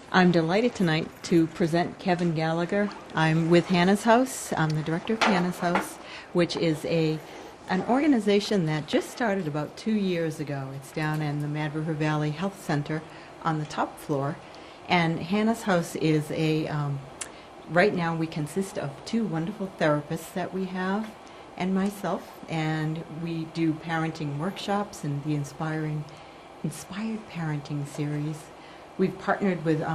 I'm delighted tonight to present Kevin Gallagher. I'm with Hannah's House. I'm the director of Hannah's House, which is an organization that just started about 2 years ago. It's down in the Mad River Valley Health Center on the top floor. And Hannah's House is right now we consist of 2 wonderful therapists that we have and myself, and we do parenting workshops and the Inspired Parenting series. We've partnered with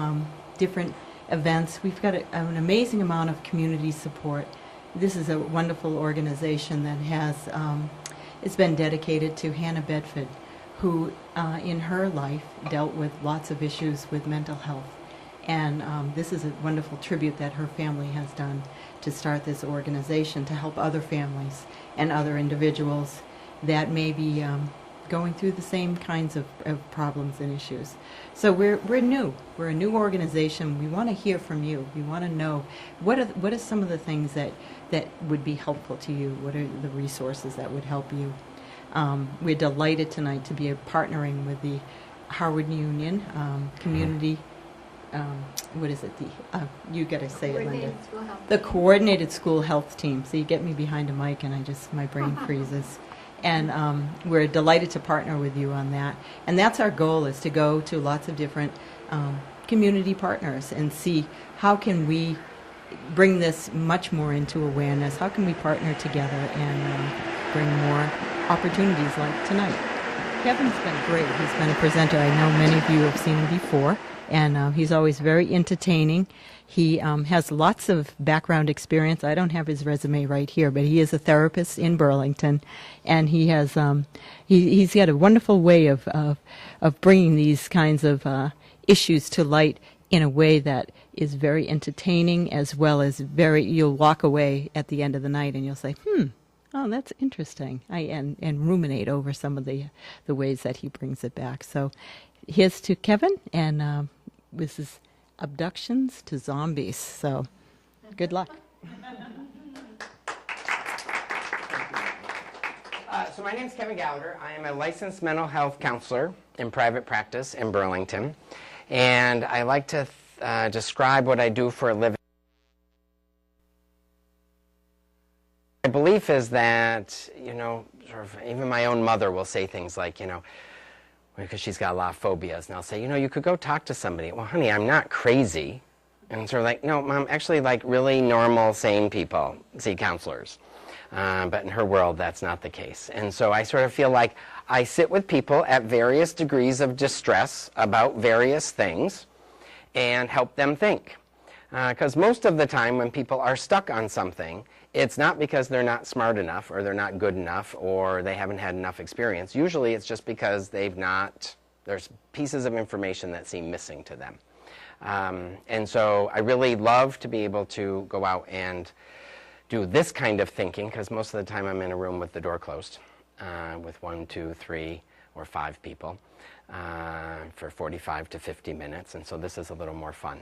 different events. We've got an amazing amount of community support. This is a wonderful organization that it's been dedicated to Hannah Bedford, who in her life dealt with lots of issues with mental health. And this is a wonderful tribute that her family has done to start this organization to help other families and other individuals that may be going through the same kinds of problems and issues. So we're new. We're a new organization. We want to hear from you. We want to know what are some of the things that would be helpful to you. What are the resources that would help you? We're delighted tonight to be partnering with the Harvard Union Community. What is it? You got to say it, Linda. The Coordinated School Health Team. So you get me behind a mic, and my brain freezes. And we're delighted to partner with you on that. And that's our goal, is to go to lots of different community partners and see how can we bring this much more into awareness. How can we partner together and bring more opportunities like tonight? Kevin's been great. He's been a presenter. I know many of you have seen him before. And he's always very entertaining. He has lots of background experience. I don't have his resume right here, but he is a therapist in Burlington, and he has he's got a wonderful way of bringing these kinds of issues to light in a way that is very entertaining, as well as you'll walk away at the end of the night and you'll say, oh, that's interesting, and ruminate over some of the ways that he brings it back. So here's to Kevin, and this is Abductions to Zombies. So good luck. So my name is Kevin Gallagher. I am a licensed mental health counselor in private practice in Burlington. And I like to describe what I do for a living. My belief is that, sort of even my own mother will say things like, because she's got a lot of phobias, and I'll say, you could go talk to somebody. Well, honey, I'm not crazy. And sort of like, no, Mom, actually, like really normal, sane people see counselors. But in her world, that's not the case. And so I sort of feel like I sit with people at various degrees of distress about various things and help them think. Because most of the time when people are stuck on something, it's not because they're not smart enough or they're not good enough or they haven't had enough experience. Usually it's just because there's pieces of information that seem missing to them. And so I really love to be able to go out and do this kind of thinking, because most of the time I'm in a room with the door closed with 1, 2, 3, or 5 people for 45 to 50 minutes. And so this is a little more fun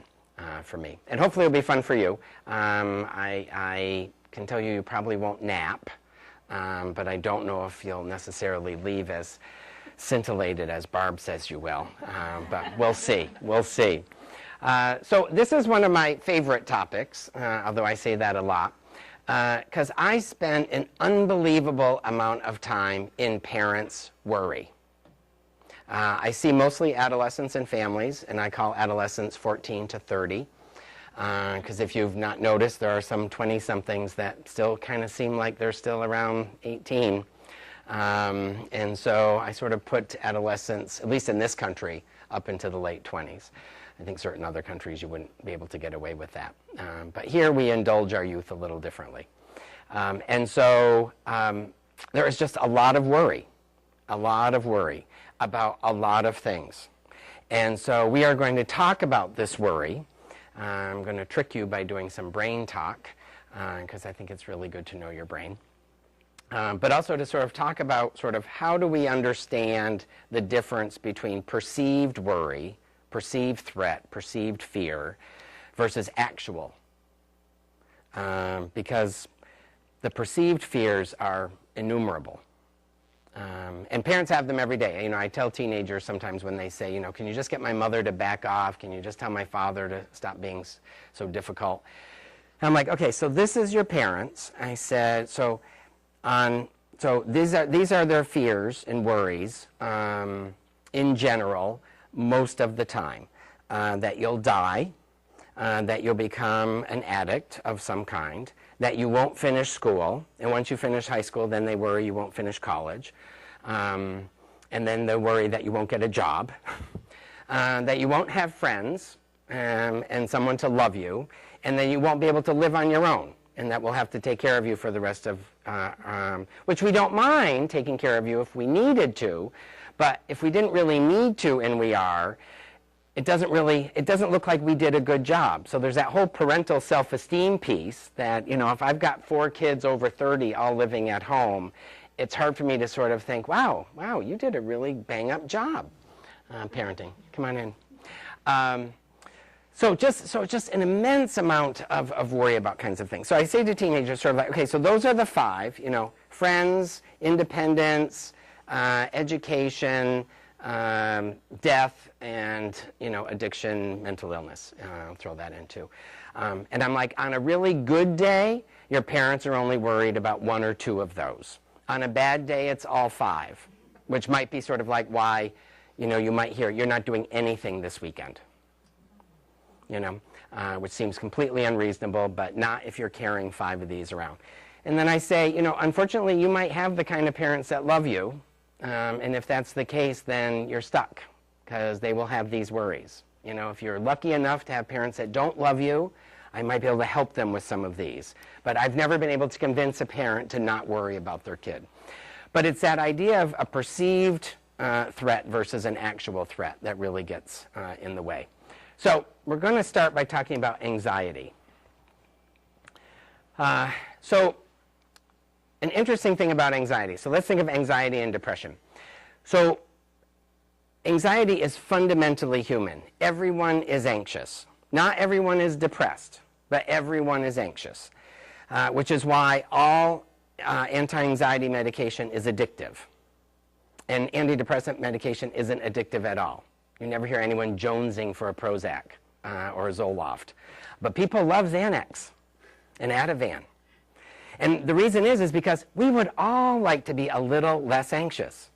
for me. And hopefully it'll be fun for you. I can tell you probably won't nap, but I don't know if you'll necessarily leave as scintillated as Barb says you will. But we'll see. We'll see. So this is one of my favorite topics, although I say that a lot, because I spend an unbelievable amount of time in parents' worry. I see mostly adolescents and families, and I call adolescents 14 to 30. Because if you've not noticed, there are some 20-somethings that still kind of seem like they're still around 18. And so I sort of put adolescents, at least in this country, up into the late 20s. I think certain other countries you wouldn't be able to get away with that. But here we indulge our youth a little differently. And so there is just a lot of worry about a lot of things. And so we are going to talk about this worry. I'm going to trick you by doing some brain talk, because I think it's really good to know your brain. But also to sort of talk about sort of how do we understand the difference between perceived worry, perceived threat, perceived fear, versus actual. Because the perceived fears are innumerable. And parents have them every day. You know, I tell teenagers sometimes when they say, you know, can you just get my mother to back off? Can you just tell my father to stop being so difficult? And I'm like, okay, so this is your parents. I said, so these are their fears and worries in general most of the time. That you'll die, that you'll become an addict of some kind, that you won't finish school, and once you finish high school, then they worry you won't finish college, and then they worry that you won't get a job, that you won't have friends and someone to love you, and then you won't be able to live on your own, and that we'll have to take care of you for the rest of, which we don't mind taking care of you if we needed to, but if we didn't really need to and we are, it doesn't look like we did a good job. So there's that whole parental self-esteem piece that, you know, if I've got 4 kids over 30 all living at home, it's hard for me to sort of think, wow, you did a really bang-up job parenting. Come on in. So just an immense amount of worry about kinds of things. So I say to teenagers sort of like, okay, so those are the 5, you know, friends, independence, education, death, and, you know, addiction, mental illness. I'll throw that in too. And I'm like, on a really good day, your parents are only worried about 1 or 2 of those. On a bad day, it's all 5, which might be sort of like why, you know, you might hear, you're not doing anything this weekend. You know, which seems completely unreasonable, but not if you're carrying 5 of these around. And then I say, you know, unfortunately, you might have the kind of parents that love you, and if that's the case, then you're stuck, because they will have these worries. You know, if you're lucky enough to have parents that don't love you, I might be able to help them with some of these. But I've never been able to convince a parent to not worry about their kid. But it's that idea of a perceived threat versus an actual threat that really gets in the way. So we're going to start by talking about anxiety. So an interesting thing about anxiety. So let's think of anxiety and depression. So anxiety is fundamentally human. Everyone is anxious. Not everyone is depressed, but everyone is anxious, which is why all anti-anxiety medication is addictive. And antidepressant medication isn't addictive at all. You never hear anyone jonesing for a Prozac or a Zoloft. But people love Xanax and Ativan. And the reason is because we would all like to be a little less anxious.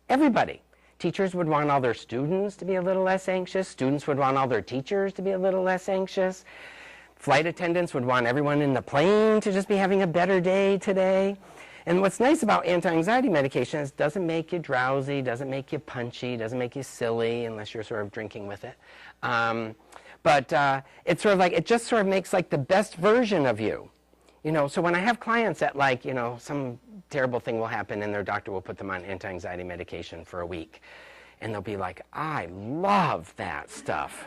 Everybody. Teachers would want all their students to be a little less anxious. Students would want all their teachers to be a little less anxious. Flight attendants would want everyone in the plane to just be having a better day today. And what's nice about anti-anxiety medication is it doesn't make you drowsy, doesn't make you punchy, doesn't make you silly unless you're sort of drinking with it. But it's sort of like, it just sort of makes like the best version of you. You know, so when I have clients that, like, you know, some terrible thing will happen and their doctor will put them on anti-anxiety medication for a week. And they'll be like, I love that stuff.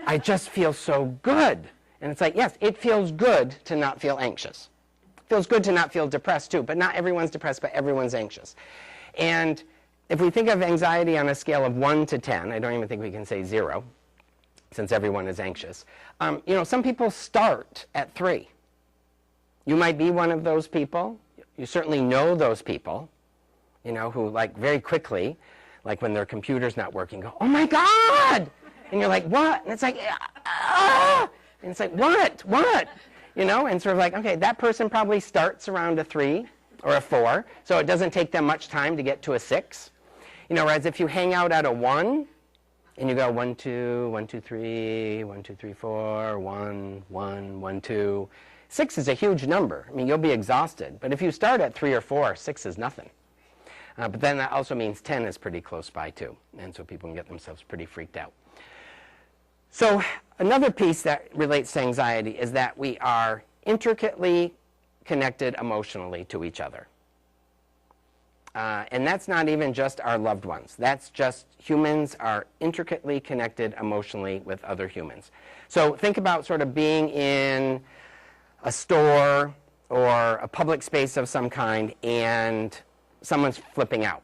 I just feel so good. And it's like, yes, it feels good to not feel anxious. It feels good to not feel depressed too, but not everyone's depressed, but everyone's anxious. And if we think of anxiety on a scale of 1 to 10, I don't even think we can say 0, since everyone is anxious. You know, some people start at 3. You might be one of those people. You certainly know those people, you know, who like very quickly, like when their computer's not working, go, oh my God! And you're like, what? And it's like, ah! And it's like, what? You know, and sort of like, okay, that person probably starts around a 3 or a 4, so it doesn't take them much time to get to a 6. You know, whereas if you hang out at a 1, and you go 1, 2, 1, 2, 3, 1, 2, 3, 4, 1, 1, 1, 2, 6 is a huge number. I mean, you'll be exhausted. But if you start at 3 or 4, 6 is nothing. But then that also means 10 is pretty close by, too. And so people can get themselves pretty freaked out. So another piece that relates to anxiety is that we are intricately connected emotionally to each other. And that's not even just our loved ones. That's just humans are intricately connected emotionally with other humans. So think about sort of being in a store or a public space of some kind and someone's flipping out.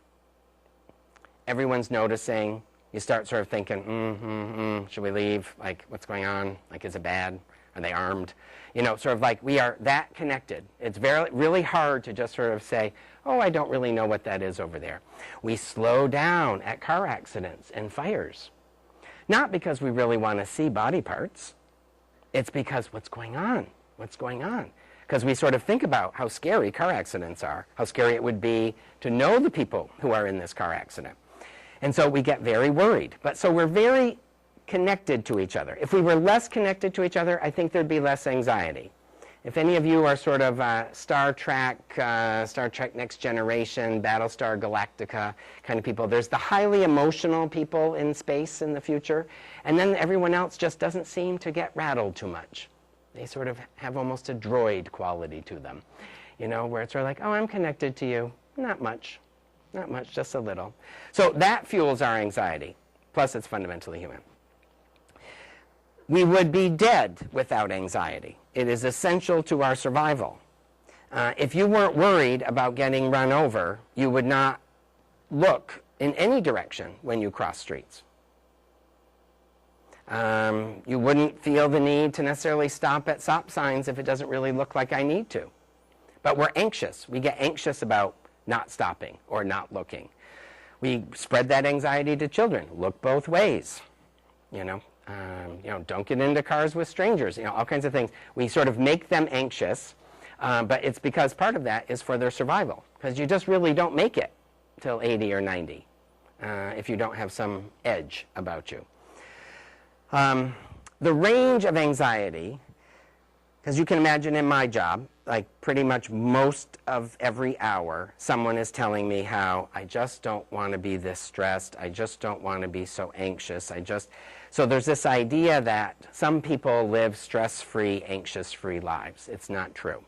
Everyone's noticing. You start sort of thinking, should we leave? Like, what's going on? Like, is it bad? Are they armed? You know, sort of like we are that connected. It's really hard to just sort of say, oh, I don't really know what that is over there. We slow down at car accidents and fires. Not because we really want to see body parts. It's because what's going on? What's going on? Because we sort of think about how scary car accidents are, how scary it would be to know the people who are in this car accident. And so we get very worried. But so we're very connected to each other. If we were less connected to each other, I think there'd be less anxiety. If any of you are sort of Star Trek Next Generation, Battlestar Galactica kind of people, there's the highly emotional people in space in the future, and then everyone else just doesn't seem to get rattled too much. They sort of have almost a droid quality to them, you know, where it's sort of like, oh, I'm connected to you. Not much, just a little. So that fuels our anxiety, plus it's fundamentally human. We would be dead without anxiety. It is essential to our survival. If you weren't worried about getting run over, you would not look in any direction when you cross streets. You wouldn't feel the need to necessarily stop at stop signs if it doesn't really look like I need to. But we're anxious. We get anxious about not stopping or not looking. We spread that anxiety to children. Look both ways, you know. Don't get into cars with strangers, you know, all kinds of things. We sort of make them anxious, but it's because part of that is for their survival, because you just really don't make it till 80 or 90 if you don't have some edge about you. The range of anxiety, because you can imagine in my job, like pretty much most of every hour, someone is telling me how I just don't want to be this stressed, I just don't want to be so anxious, So there's this idea that some people live stress-free, anxious-free lives. It's not true.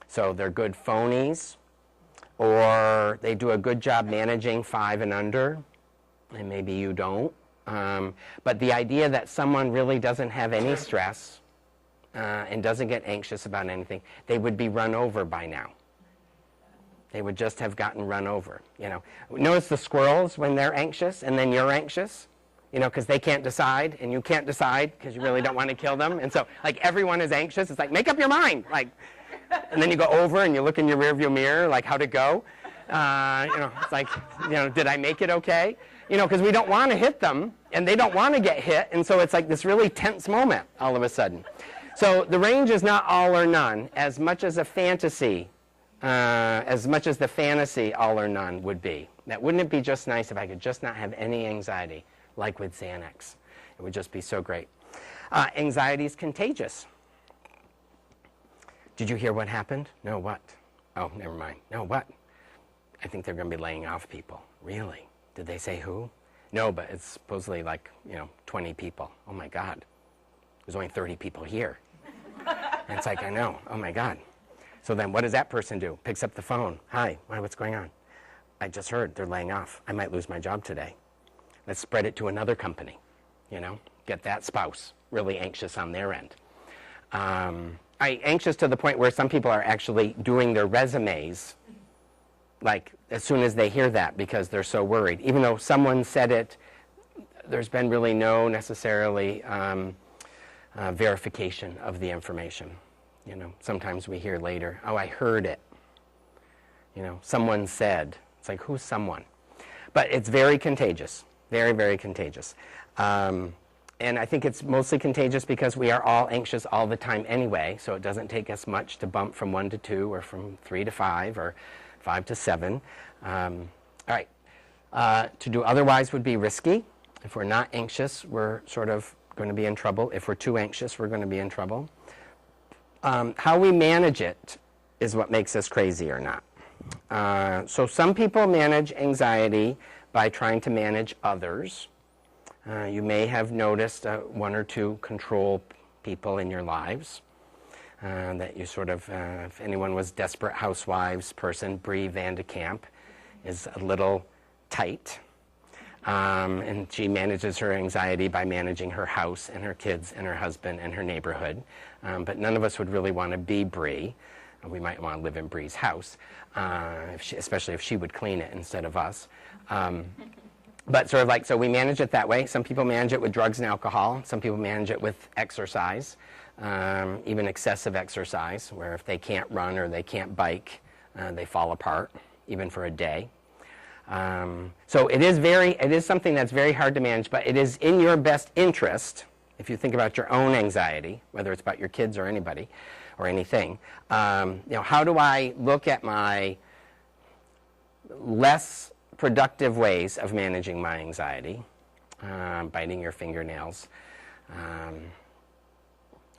So they're good phonies, or they do a good job managing 5 and under, and maybe you don't. But the idea that someone really doesn't have any stress and doesn't get anxious about anything, they would be run over by now. They would just have gotten run over, you know. Notice the squirrels when they're anxious and then you're anxious, you know, because they can't decide and you can't decide because you really don't want to kill them. And so, like, everyone is anxious. It's like, make up your mind. Like, and then you go over and you look in your rearview mirror, like, how'd it go? It's like, did I make it okay? Because we don't want to hit them and they don't want to get hit. And so it's like this really tense moment all of a sudden. So the range is not all or none as much as a fantasy, as much as the fantasy all or none would be. That wouldn't it be just nice if I could just not have any anxiety, like with Xanax? It would just be so great. Anxiety is contagious. Did you hear what happened? No, what? Oh, never mind. No, what? I think they're going to be laying off people. Really? Did they say who? No, but it's supposedly like, 20 people. Oh my God. There's only 30 people here. And it's like, I know. Oh my God. So then what does that person do? Picks up the phone. Hi, what's going on? I just heard they're laying off. I might lose my job today. Let's spread it to another company, get that spouse really anxious on their end. Anxious to the point where some people are actually doing their resumes like as soon as they hear that because they're so worried. Even though someone said it, there's been really no necessarily verification of the information. Sometimes we hear later, oh, I heard it. Someone said. It's like, who's someone? But it's very contagious, very, very contagious. And I think it's mostly contagious because we are all anxious all the time anyway, so it doesn't take us much to bump from 1 to 2 or from 3 to 5 or 5 to 7. All right. To do otherwise would be risky. If we're not anxious, we're sort of going to be in trouble. If we're too anxious, we're going to be in trouble. How we manage it is what makes us crazy or not. So some people manage anxiety by trying to manage others. You may have noticed 1 or 2 control people in your lives that you sort of, if anyone was Desperate Housewives person, Brie Van de Kamp is a little tight. And she manages her anxiety by managing her house and her kids and her husband and her neighborhood. But none of us would really want to be Brie. We might want to live in Brie's house, especially if she would clean it instead of us. But sort of like, so we manage it that way. Some people manage it with drugs and alcohol. Some people manage it with exercise, even excessive exercise, where if they can't run or they can't bike, they fall apart, even for a day. So it is something that's very hard to manage, but it is in your best interest, if you think about your own anxiety, whether it's about your kids or anybody or anything. How do I look at my less productive ways of managing my anxiety? Biting your fingernails,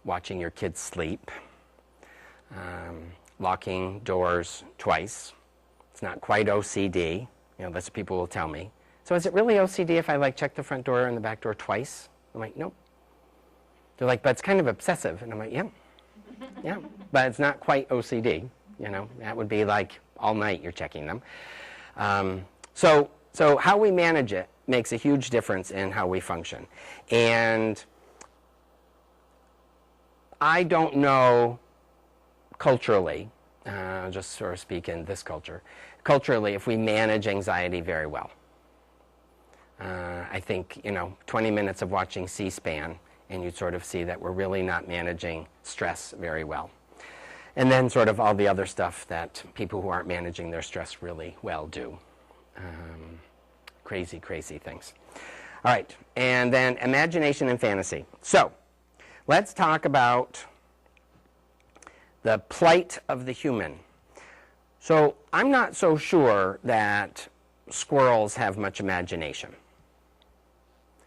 watching your kids sleep, locking doors twice. It's not quite OCD. That's what people will tell me. So is it really OCD if I check the front door and the back door twice? I'm like, nope. They're like, but it's kind of obsessive. And I'm like, yeah, but it's not quite OCD. That would be like all night you're checking them. So how we manage it makes a huge difference in how we function. And I don't know culturally, just sort of speak in this culture, culturally if we manage anxiety very well. I think, 20 minutes of watching C-SPAN and you'd sort of see that we're really not managing stress very well. And then sort of all the other stuff that people who aren't managing their stress really well do. Crazy, crazy things. All right, and then imagination and fantasy. So let's talk about the plight of the human. So I'm not so sure that squirrels have much imagination.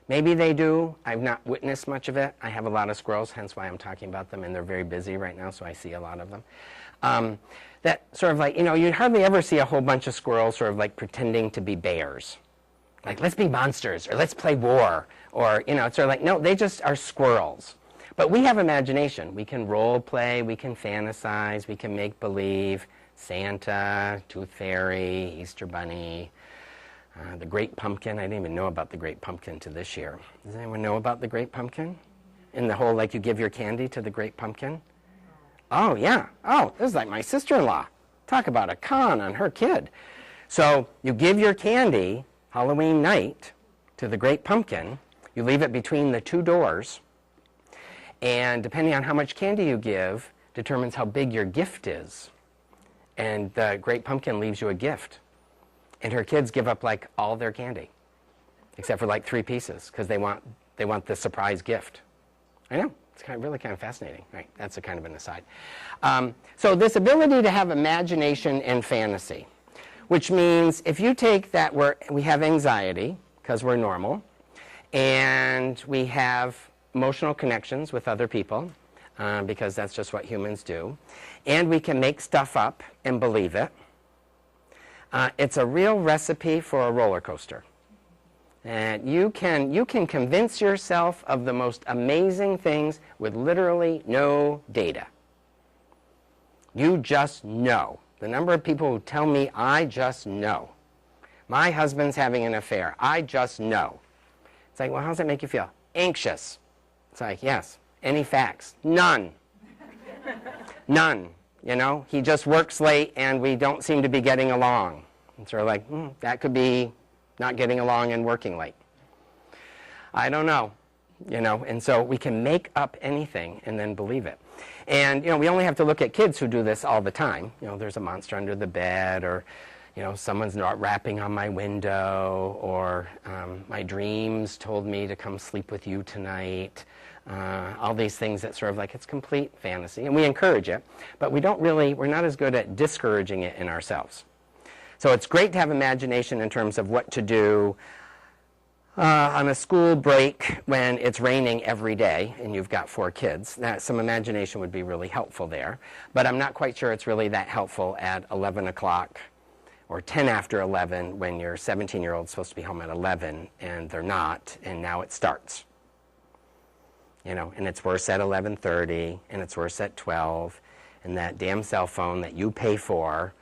Maybe they do. I've not witnessed much of it. I have a lot of squirrels, hence why I'm talking about them, and they're very busy right now, so I see a lot of them. That sort of you hardly ever see a whole bunch of squirrels sort of pretending to be bears. Let's be monsters, or let's play war, or, it's sort of no, they just are squirrels. But we have imagination. We can role play, we can fantasize, we can make believe. Santa, Tooth Fairy, Easter Bunny, the Great Pumpkin. I didn't even know about the Great Pumpkin to this year. Does anyone know about the Great Pumpkin? In the whole, you give your candy to the Great Pumpkin? Oh, yeah. Oh, this is like my sister-in-law. Talk about a con on her kid. So you give your candy Halloween night to the Great Pumpkin. You leave it between the two doors. And depending on how much candy you give, determines how big your gift is. And the Great Pumpkin leaves you a gift. And her kids give up all their candy, except for 3 pieces, because they want the surprise gift. I know, it's really kind of fascinating. Right, that's a kind of an aside. So this ability to have imagination and fantasy, which means if you take that we have anxiety, because we're normal, and we have emotional connections with other people, because that's just what humans do, and we can make stuff up and believe it. It's a real recipe for a roller coaster. And you can convince yourself of the most amazing things with literally no data. You just know. The number of people who tell me, I just know. My husband's having an affair. I just know. It's well, how does that make you feel? Anxious. It's yes. Any facts? None. None. He just works late and we don't seem to be getting along. And sort of that could be not getting along and working late. I don't know. And so we can make up anything and then believe it. And, we only have to look at kids who do this all the time. There's a monster under the bed, or, someone's not rapping on my window, or my dreams told me to come sleep with you tonight. All these things that sort of it's complete fantasy, and we encourage it, but we're not as good at discouraging it in ourselves. So it's great to have imagination in terms of what to do on a school break when it's raining every day and you've got 4 kids. Some imagination would be really helpful there, but I'm not quite sure it's really that helpful at 11 o'clock or 10 after 11 when your 17-year-old's supposed to be home at 11 and they're not, and now it starts. And it's worse at 11:30, and it's worse at 12, and that damn cell phone that you pay for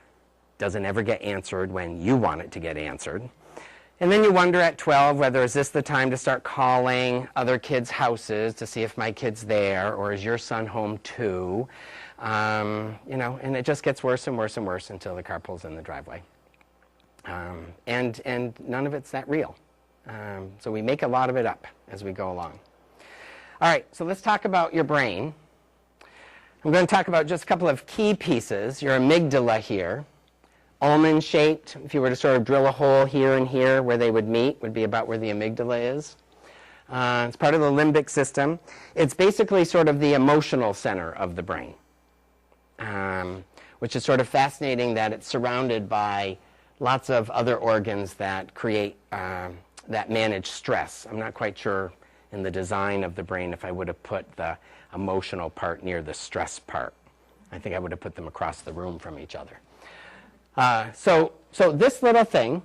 doesn't ever get answered when you want it to get answered. And then you wonder at 12 whether is this the time to start calling other kids' houses to see if my kid's there, or is your son home too? And it just gets worse and worse and worse until the car pulls in the driveway. And none of it's that real. So we make a lot of it up as we go along. All right, so let's talk about your brain. I'm going to talk about just a couple of key pieces. Your amygdala here, almond-shaped. If you were to sort of drill a hole here and here where they would meet, would be about where the amygdala is. It's part of the limbic system. It's basically sort of the emotional center of the brain, which is sort of fascinating that it's surrounded by lots of other organs that create, that manage stress. I'm not quite sure in the design of the brain if I would have put the emotional part near the stress part. I think I would have put them across the room from each other. So this little thing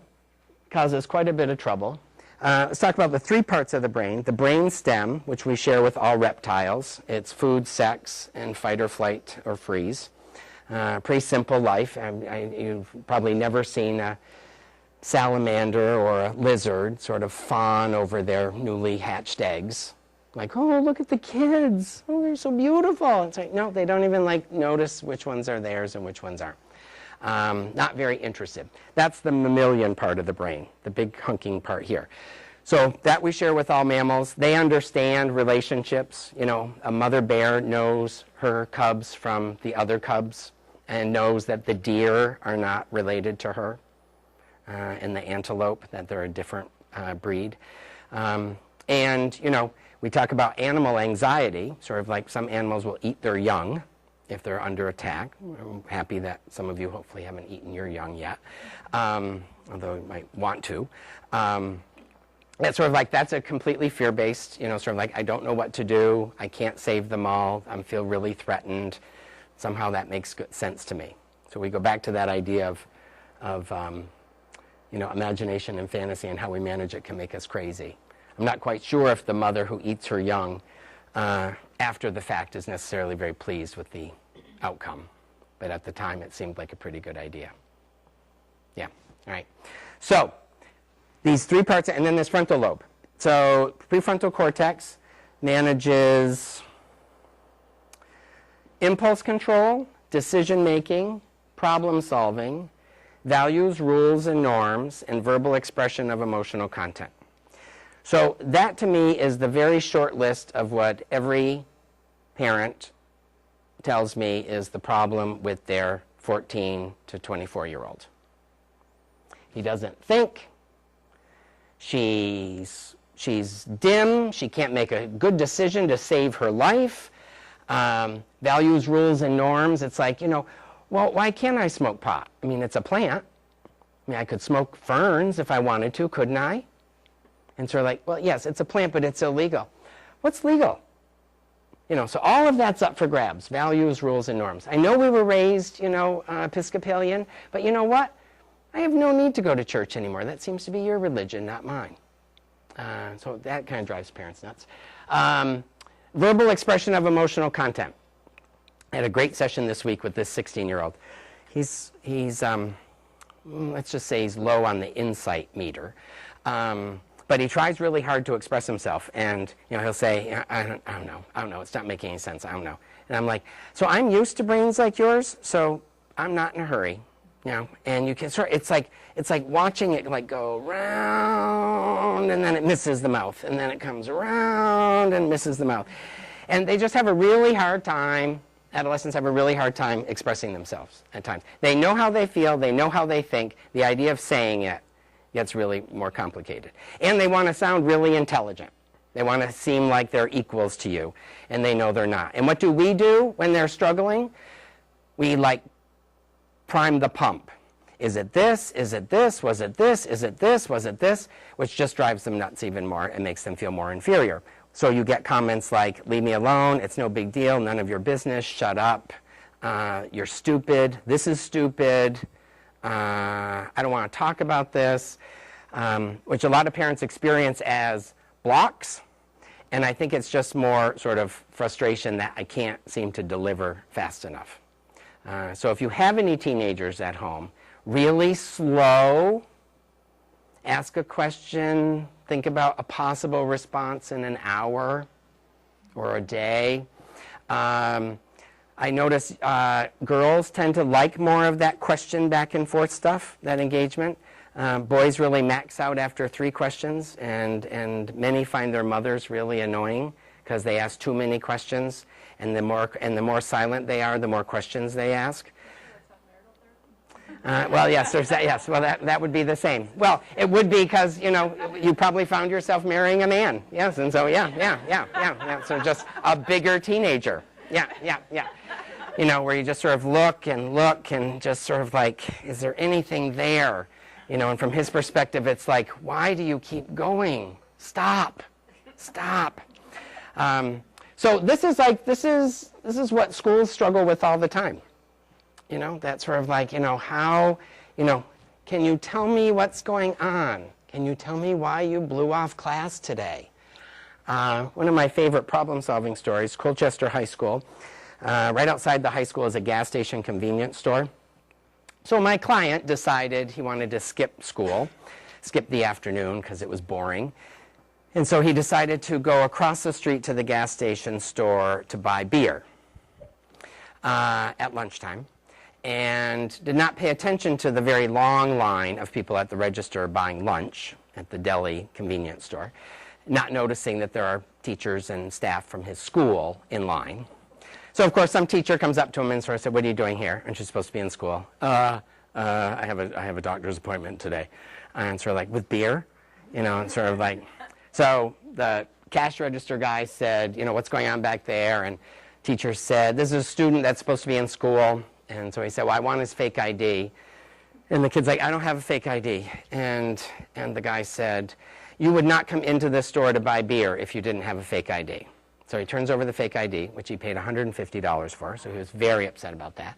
causes quite a bit of trouble. Let's talk about the three parts of the brain. The brain stem, which we share with all reptiles. It's food, sex, and fight or flight or freeze. Pretty simple life. You've probably never seen a salamander or a lizard sort of fawn over their newly hatched eggs. Like, oh, look at the kids. Oh, they're so beautiful. It's like, no, they don't even like notice which ones are theirs and which ones aren't. Not very interested. That's the mammalian part of the brain, the big hunking part here. So that we share with all mammals. They understand relationships. You know, a mother bear knows her cubs from the other cubs and knows that the deer are not related to her, and the antelope, that they're a different breed. And, you know, we talk about animal anxiety, sort of like some animals will eat their young if they're under attack. I'm happy that some of you hopefully haven't eaten your young yet, although you might want to. That's sort of like, that's a completely fear-based, you know, sort of like, I don't know what to do, I can't save them all, I feel really threatened. Somehow that makes good sense to me. So we go back to that idea of you know, imagination and fantasy and how we manage it can make us crazy. I'm not quite sure if the mother who eats her young after the fact is necessarily very pleased with the outcome. But at the time, it seemed like a pretty good idea. Yeah, all right. So these three parts, and then this frontal lobe. So prefrontal cortex manages impulse control, decision-making, problem-solving, values, rules, and norms, and verbal expression of emotional content. So that, to me, is the very short list of what every parent tells me is the problem with their 14 to 24-year-old. He doesn't think. She's dim. She can't make a good decision to save her life. Values, rules, and norms. It's like, you know, well, why can't I smoke pot? I mean, it's a plant. I mean, I could smoke ferns if I wanted to, couldn't I? And so we're like, well, yes, it's a plant, but it's illegal. What's legal? You know, so all of that's up for grabs, values, rules, and norms. I know we were raised, you know, Episcopalian, but you know what? I have no need to go to church anymore. That seems to be your religion, not mine. So that kind of drives parents nuts. Verbal expression of emotional content. I had a great session this week with this 16-year-old. He's let's just say he's low on the insight meter. But he tries really hard to express himself, and you know, he'll say, I don't know, it's not making any sense, I don't know. And I'm like, so I'm used to brains like yours, so I'm not in a hurry, you know. And you can sort of, it's like watching it like go round, and then it misses the mouth, and then it comes around and misses the mouth. And they just have a really hard time, adolescents have a really hard time expressing themselves at times. They know how they feel, they know how they think, the idea of saying it gets really more complicated. And they want to sound really intelligent. They want to seem like they're equals to you, and they know they're not. And what do we do when they're struggling? We like prime the pump. Is it this? Is it this? Was it this? Is it this? Was it this? Which just drives them nuts even more and makes them feel more inferior. So you get comments like, leave me alone, it's no big deal, none of your business, shut up, you're stupid, this is stupid, I don't want to talk about this, which a lot of parents experience as blocks, and I think it's just more sort of frustration that I can't seem to deliver fast enough. So if you have any teenagers at home, really slow, ask a question, think about a possible response in an hour or a day. I notice girls tend to like more of that question back and forth stuff, that engagement. Boys really max out after 3 questions, and many find their mothers really annoying because they ask too many questions, and the more silent they are, the more questions they ask. Well, yes, there's that. Yes, well, that would be the same. Well, it would be because you probably found yourself marrying a man. Yes, and so yeah. So just a bigger teenager. Yeah. Where you just sort of look and just sort of like, is there anything there? And from his perspective, it's like, why do you keep going? Stop. So this is what schools struggle with all the time. That sort of like, how, can you tell me what's going on? Can you tell me why you blew off class today? One of my favorite problem-solving stories, Colchester High School. Right outside the high school is a gas station convenience store. So my client decided he wanted to skip school, skip the afternoon because it was boring. And so he decided to go across the street to the gas station store to buy beer at lunchtime, and did not pay attention to the very long line of people at the register buying lunch at the deli convenience store, not noticing that there are teachers and staff from his school in line. So, of course, some teacher comes up to him and sort of said, "What are you doing here?" And she's supposed to be in school. I have a doctor's appointment today. And sort of like, with beer? And sort of like, so the cash register guy said, "What's going on back there?" And teacher said, "This is a student that's supposed to be in school." And so he said, "Well, I want his fake ID." And the kid's like, "I don't have a fake ID." And the guy said, "You would not come into this store to buy beer if you didn't have a fake ID." So he turns over the fake ID, which he paid $150 for, so he was very upset about that.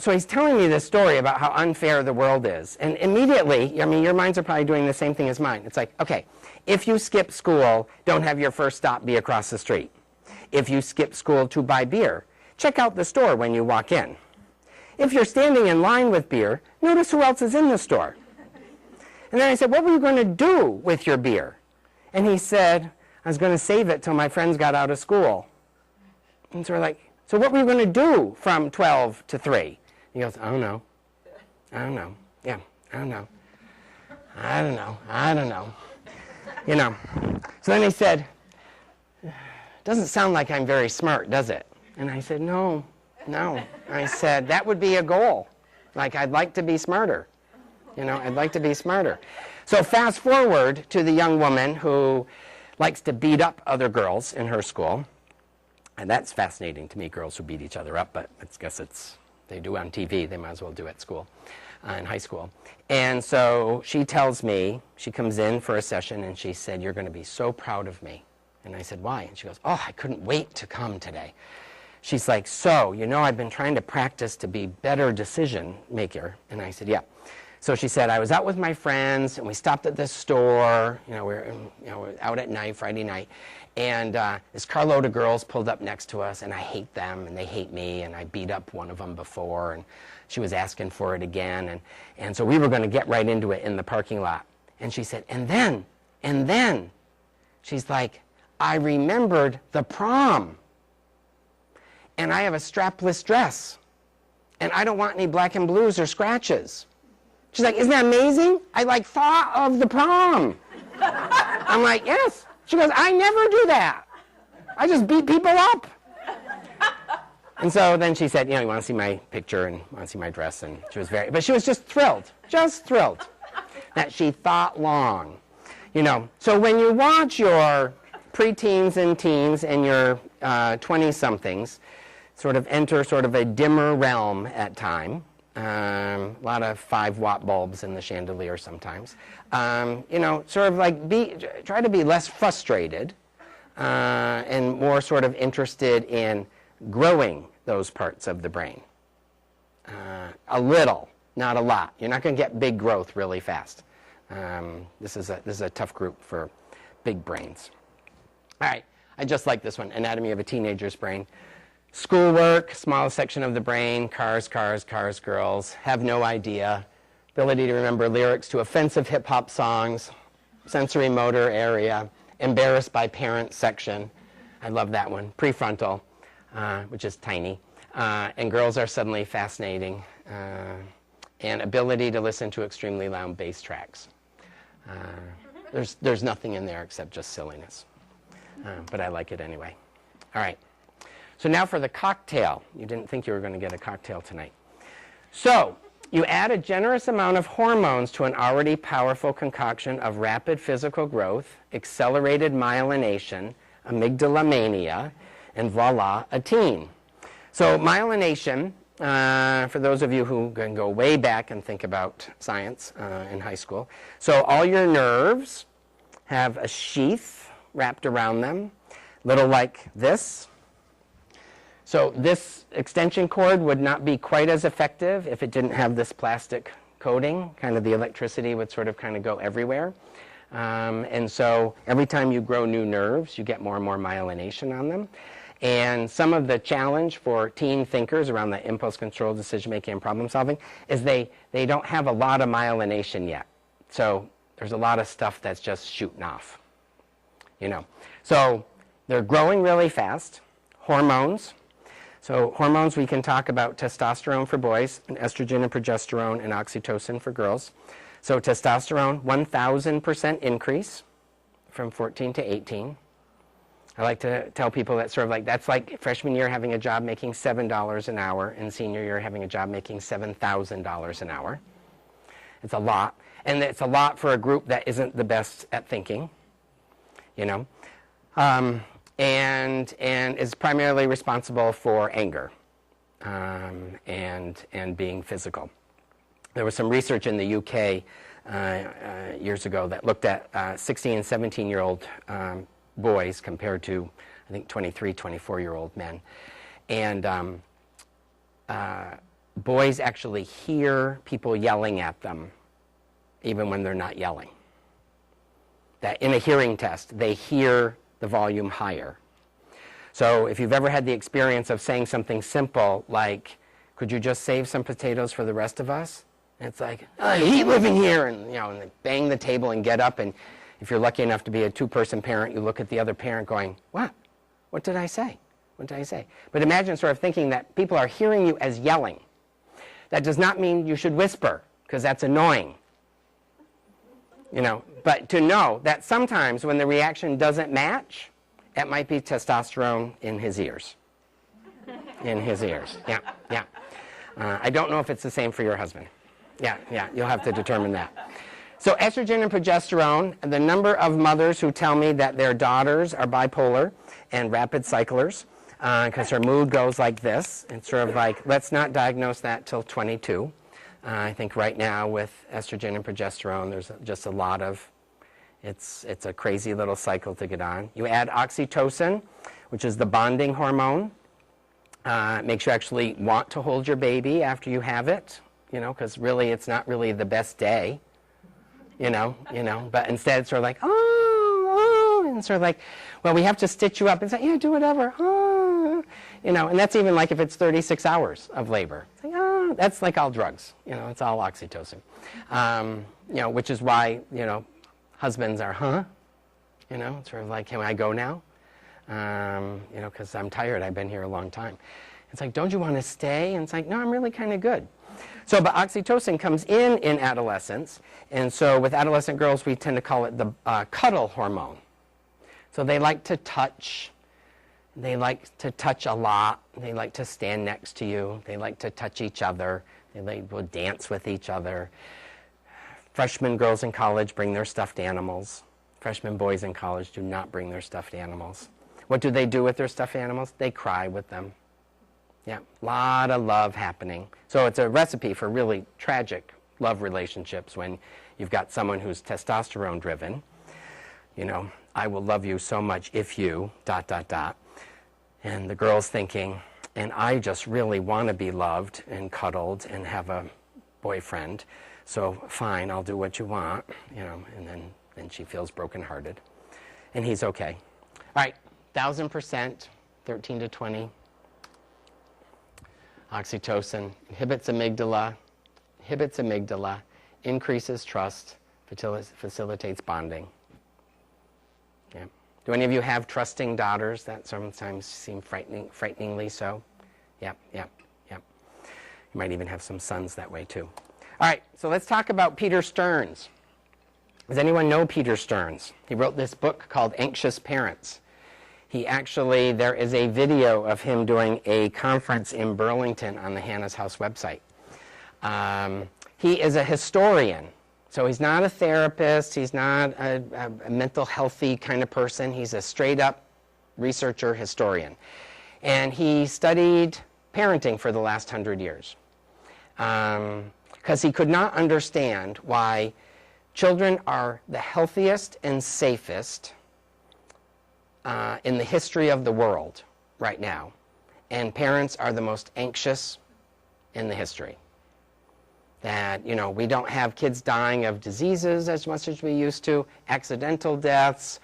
So he's telling me this story about how unfair the world is. And immediately, your minds are probably doing the same thing as mine. It's like, okay, if you skip school, don't have your first stop be across the street. If you skip school to buy beer, check out the store when you walk in. If you're standing in line with beer, notice who else is in the store. And then I said, "What were you going to do with your beer?" And he said, "I was going to save it till my friends got out of school." And so we're like, "So what were you going to do from 12 to 3? He goes, I don't know. Yeah, I don't know. So then he said, "Doesn't sound like I'm very smart, does it?" And I said, No. I said, that would be a goal. Like, I'd like to be smarter. I'd like to be smarter. So fast forward to the young woman who likes to beat up other girls in her school. And that's fascinating to me, girls who beat each other up, but I guess they do on TV. They might as well do at school, in high school. And so she tells me, she comes in for a session, and she said, "You're going to be so proud of me." And I said, "Why?" And she goes, "Oh, I couldn't wait to come today." She's like, "So, I've been trying to practice to be better decision maker." And I said, "Yeah." So she said, "I was out with my friends, and we stopped at this store. We're out at night, Friday night, and this carload of girls pulled up next to us, and I hate them, and they hate me, and I beat up one of them before, and she was asking for it again, and so we were going to get right into it in the parking lot." And she said, and then, she's like, "I remembered the prom, and I have a strapless dress, and I don't want any black and blues or scratches." She's like, "Isn't that amazing? I thought of the prom." I'm like, "Yes." She goes, "I never do that. I just beat people up." And so then she said, "You want to see my picture and want to see my dress?" And she was but she was just thrilled that she thought long. So when you watch your preteens and teens and your 20-somethings sort of enter sort of a dimmer realm at time, a lot of 5-watt bulbs in the chandelier sometimes, sort of like try to be less frustrated and more sort of interested in growing those parts of the brain. A little, not a lot. You're not going to get big growth really fast. This is a tough group for big brains. All right, I just like this one, Anatomy of a Teenager's Brain. Schoolwork, smallest section of the brain, cars, girls, have no idea, ability to remember lyrics to offensive hip-hop songs, sensory motor area, embarrassed by parents section. I love that one. Prefrontal, which is tiny. And girls are suddenly fascinating. and ability to listen to extremely loud bass tracks. There's nothing in there except just silliness, but I like it anyway. All right, so now for the cocktail. You didn't think you were going to get a cocktail tonight. So you add a generous amount of hormones to an already powerful concoction of rapid physical growth, accelerated myelination, amygdala mania, and voila, a teen. So myelination, for those of you who can go way back and think about science in high school, so all your nerves have a sheath wrapped around them, little like this. So this extension cord would not be quite as effective if it didn't have this plastic coating. Kind of the electricity would sort of kind of go everywhere. And so every time you grow new nerves, you get more and more myelination on them. And some of the challenge for teen thinkers around the impulse control, decision making, and problem solving is they don't have a lot of myelination yet. So there's a lot of stuff that's just shooting off. You know. So they're growing really fast. Hormones. So hormones, we can talk about testosterone for boys, and estrogen and progesterone and oxytocin for girls. So testosterone, 1,000% increase from 14 to 18. I like to tell people that sort of like, that's like freshman year having a job making $7 an hour, and senior year having a job making $7,000 an hour. It's a lot. And it's a lot for a group that isn't the best at thinking, you know. And is primarily responsible for anger and being physical. There was some research in the UK years ago that looked at 16 and 17-year-old boys compared to, I think, 23, 24-year-old men. And boys actually hear people yelling at them even when they're not yelling. That in a hearing test, they hear the volume higher. So if you've ever had the experience of saying something simple like, could you just save some potatoes for the rest of us? And it's like, I hate living here, and you know, and they bang the table and get up, and if you're lucky enough to be a two-person parent, you look at the other parent going, what did I say? What did I say? But imagine sort of thinking that people are hearing you as yelling. That does not mean you should whisper, because that's annoying. You know, but to know that sometimes when the reaction doesn't match, it might be testosterone in his ears. In his ears, yeah. I don't know if it's the same for your husband. Yeah, you'll have to determine that. So estrogen and progesterone, the number of mothers who tell me that their daughters are bipolar and rapid cyclers, because her mood goes like this. It's sort of like, let's not diagnose that till 22. I think right now with estrogen and progesterone, there's just a lot of, it's a crazy little cycle to get on. You add oxytocin, which is the bonding hormone. It makes you actually want to hold your baby after you have it, you know, because really it's not really the best day, you know, but instead it's sort of like, oh, and sort of like, well, we have to stitch you up and say, yeah, do whatever, oh, you know, and that's even like if it's 36 hours of labor. It's like, oh, that's like all drugs, you know, it's all oxytocin, you know, which is why, you know, husbands are, you know, it's sort of like, can I go now? You know, because I'm tired, I've been here a long time. It's like, don't you want to stay? And it's like, no, I'm really kind of good. So, but oxytocin comes in adolescence, and so with adolescent girls, we tend to call it the cuddle hormone. So they like to touch. They like to touch a lot. They like to stand next to you. They like to touch each other. They will dance with each other. Freshman girls in college bring their stuffed animals. Freshman boys in college do not bring their stuffed animals. What do they do with their stuffed animals? They cry with them. Yeah, a lot of love happening. So it's a recipe for really tragic love relationships when you've got someone who's testosterone driven. You know, I will love you so much if you, ... And the girl's thinking, and I just really want to be loved and cuddled and have a boyfriend. So fine, I'll do what you want, you know, and then she feels brokenhearted. And he's okay. All right, 1,000%, 13 to 20. Oxytocin inhibits amygdala, increases trust, facilitates bonding. Yeah. Do any of you have trusting daughters that sometimes seem frighteningly so? Yep. You might even have some sons that way too. All right, so let's talk about Peter Stearns. Does anyone know Peter Stearns? He wrote this book called Anxious Parents. There is a video of him doing a conference in Burlington on the Hannah's House website. He is a historian, so he's not a therapist, he's not a mental healthy kind of person, he's a straight up researcher, historian. And he studied parenting for the last 100 years. Because he could not understand why children are the healthiest and safest in the history of the world right now, and parents are the most anxious in the history. That, you know, we don't have kids dying of diseases as much as we used to, accidental deaths,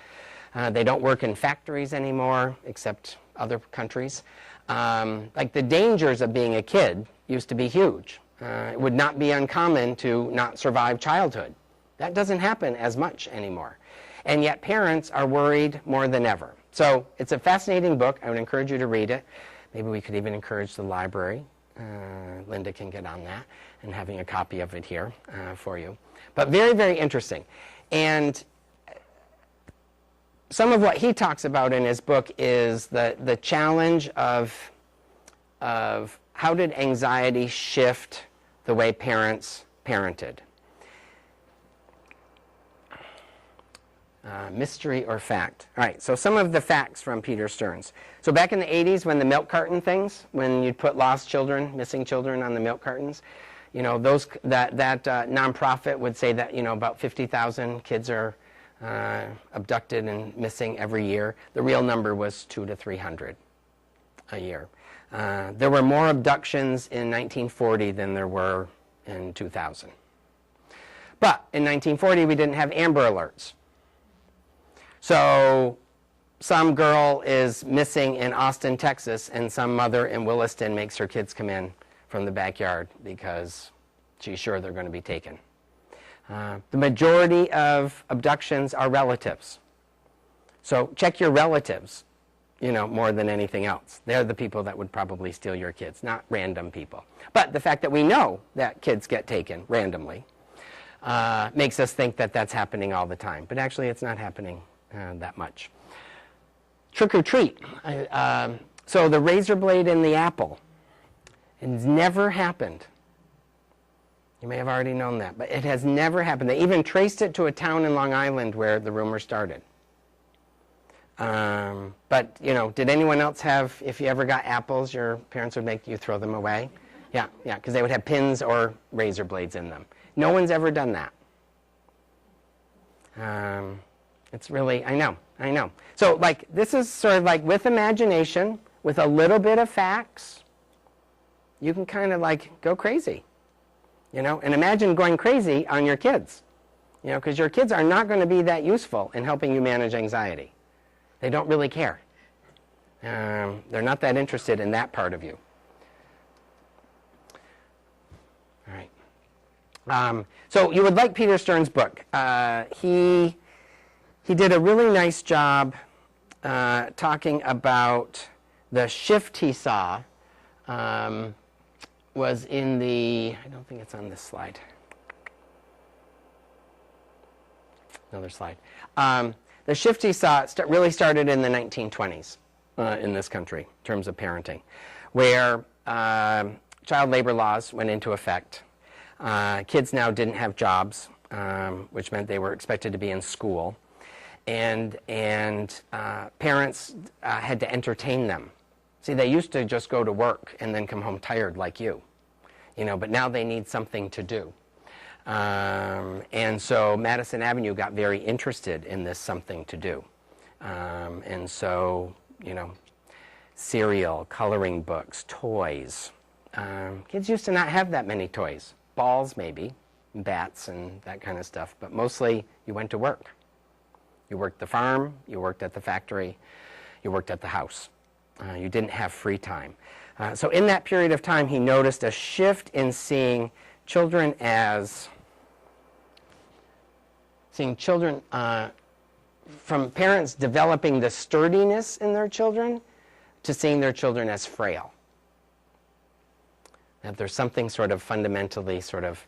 they don't work in factories anymore, except other countries. Like the dangers of being a kid used to be huge. It would not be uncommon to not survive childhood. That doesn't happen as much anymore. And yet parents are worried more than ever. So it's a fascinating book. I would encourage you to read it. Maybe we could even encourage the library. Linda can get on that and having a copy of it here for you. But very, very interesting. And some of what he talks about in his book is the challenge of how did anxiety shift the way parents parented. Mystery or fact? All right, so some of the facts from Peter Stearns. So back in the 80s when the milk carton things, when you'd put lost children, missing children on the milk cartons, you know, that nonprofit would say that, you know, about 50,000 kids are abducted and missing every year. The real number was 200 to 300 a year. There were more abductions in 1940 than there were in 2000. But in 1940 we didn't have Amber Alerts. So some girl is missing in Austin, Texas, and some mother in Williston makes her kids come in from the backyard because she's sure they're going to be taken. The majority of abductions are relatives. So check your relatives, you know, more than anything else. They're the people that would probably steal your kids, not random people. But the fact that we know that kids get taken randomly makes us think that that's happening all the time. But actually it's not happening that much. Trick or treat. So the razor blade in the apple. It's never happened. You may have already known that, but it has never happened. They even traced it to a town in Long Island where the rumor started. But, you know, did anyone else have, if you ever got apples, your parents would make you throw them away? Yeah, because they would have pins or razor blades in them. No one's ever done that. It's really, I know. So, like, this is sort of like with imagination, with a little bit of facts, you can kind of like go crazy, you know, and imagine going crazy on your kids, you know, because your kids are not going to be that useful in helping you manage anxiety. They don't really care. They're not that interested in that part of you. All right. So you would like Peter Stearns' book. He did a really nice job talking about the shift he saw was in the, I don't think it's on this slide. Another slide. The shift he saw really started in the 1920s in this country in terms of parenting, where child labor laws went into effect. Kids now didn't have jobs, which meant they were expected to be in school. And parents had to entertain them. See, they used to just go to work and then come home tired like you know, but now they need something to do. And so Madison Avenue got very interested in this something to do. And so, you know, cereal, coloring books, toys. Kids used to not have that many toys. Balls maybe, bats and that kind of stuff, but mostly you went to work. You worked the farm, you worked at the factory, you worked at the house. You didn't have free time. So in that period of time, he noticed a shift in seeing children from parents developing the sturdiness in their children to seeing their children as frail. That there's something sort of fundamentally sort of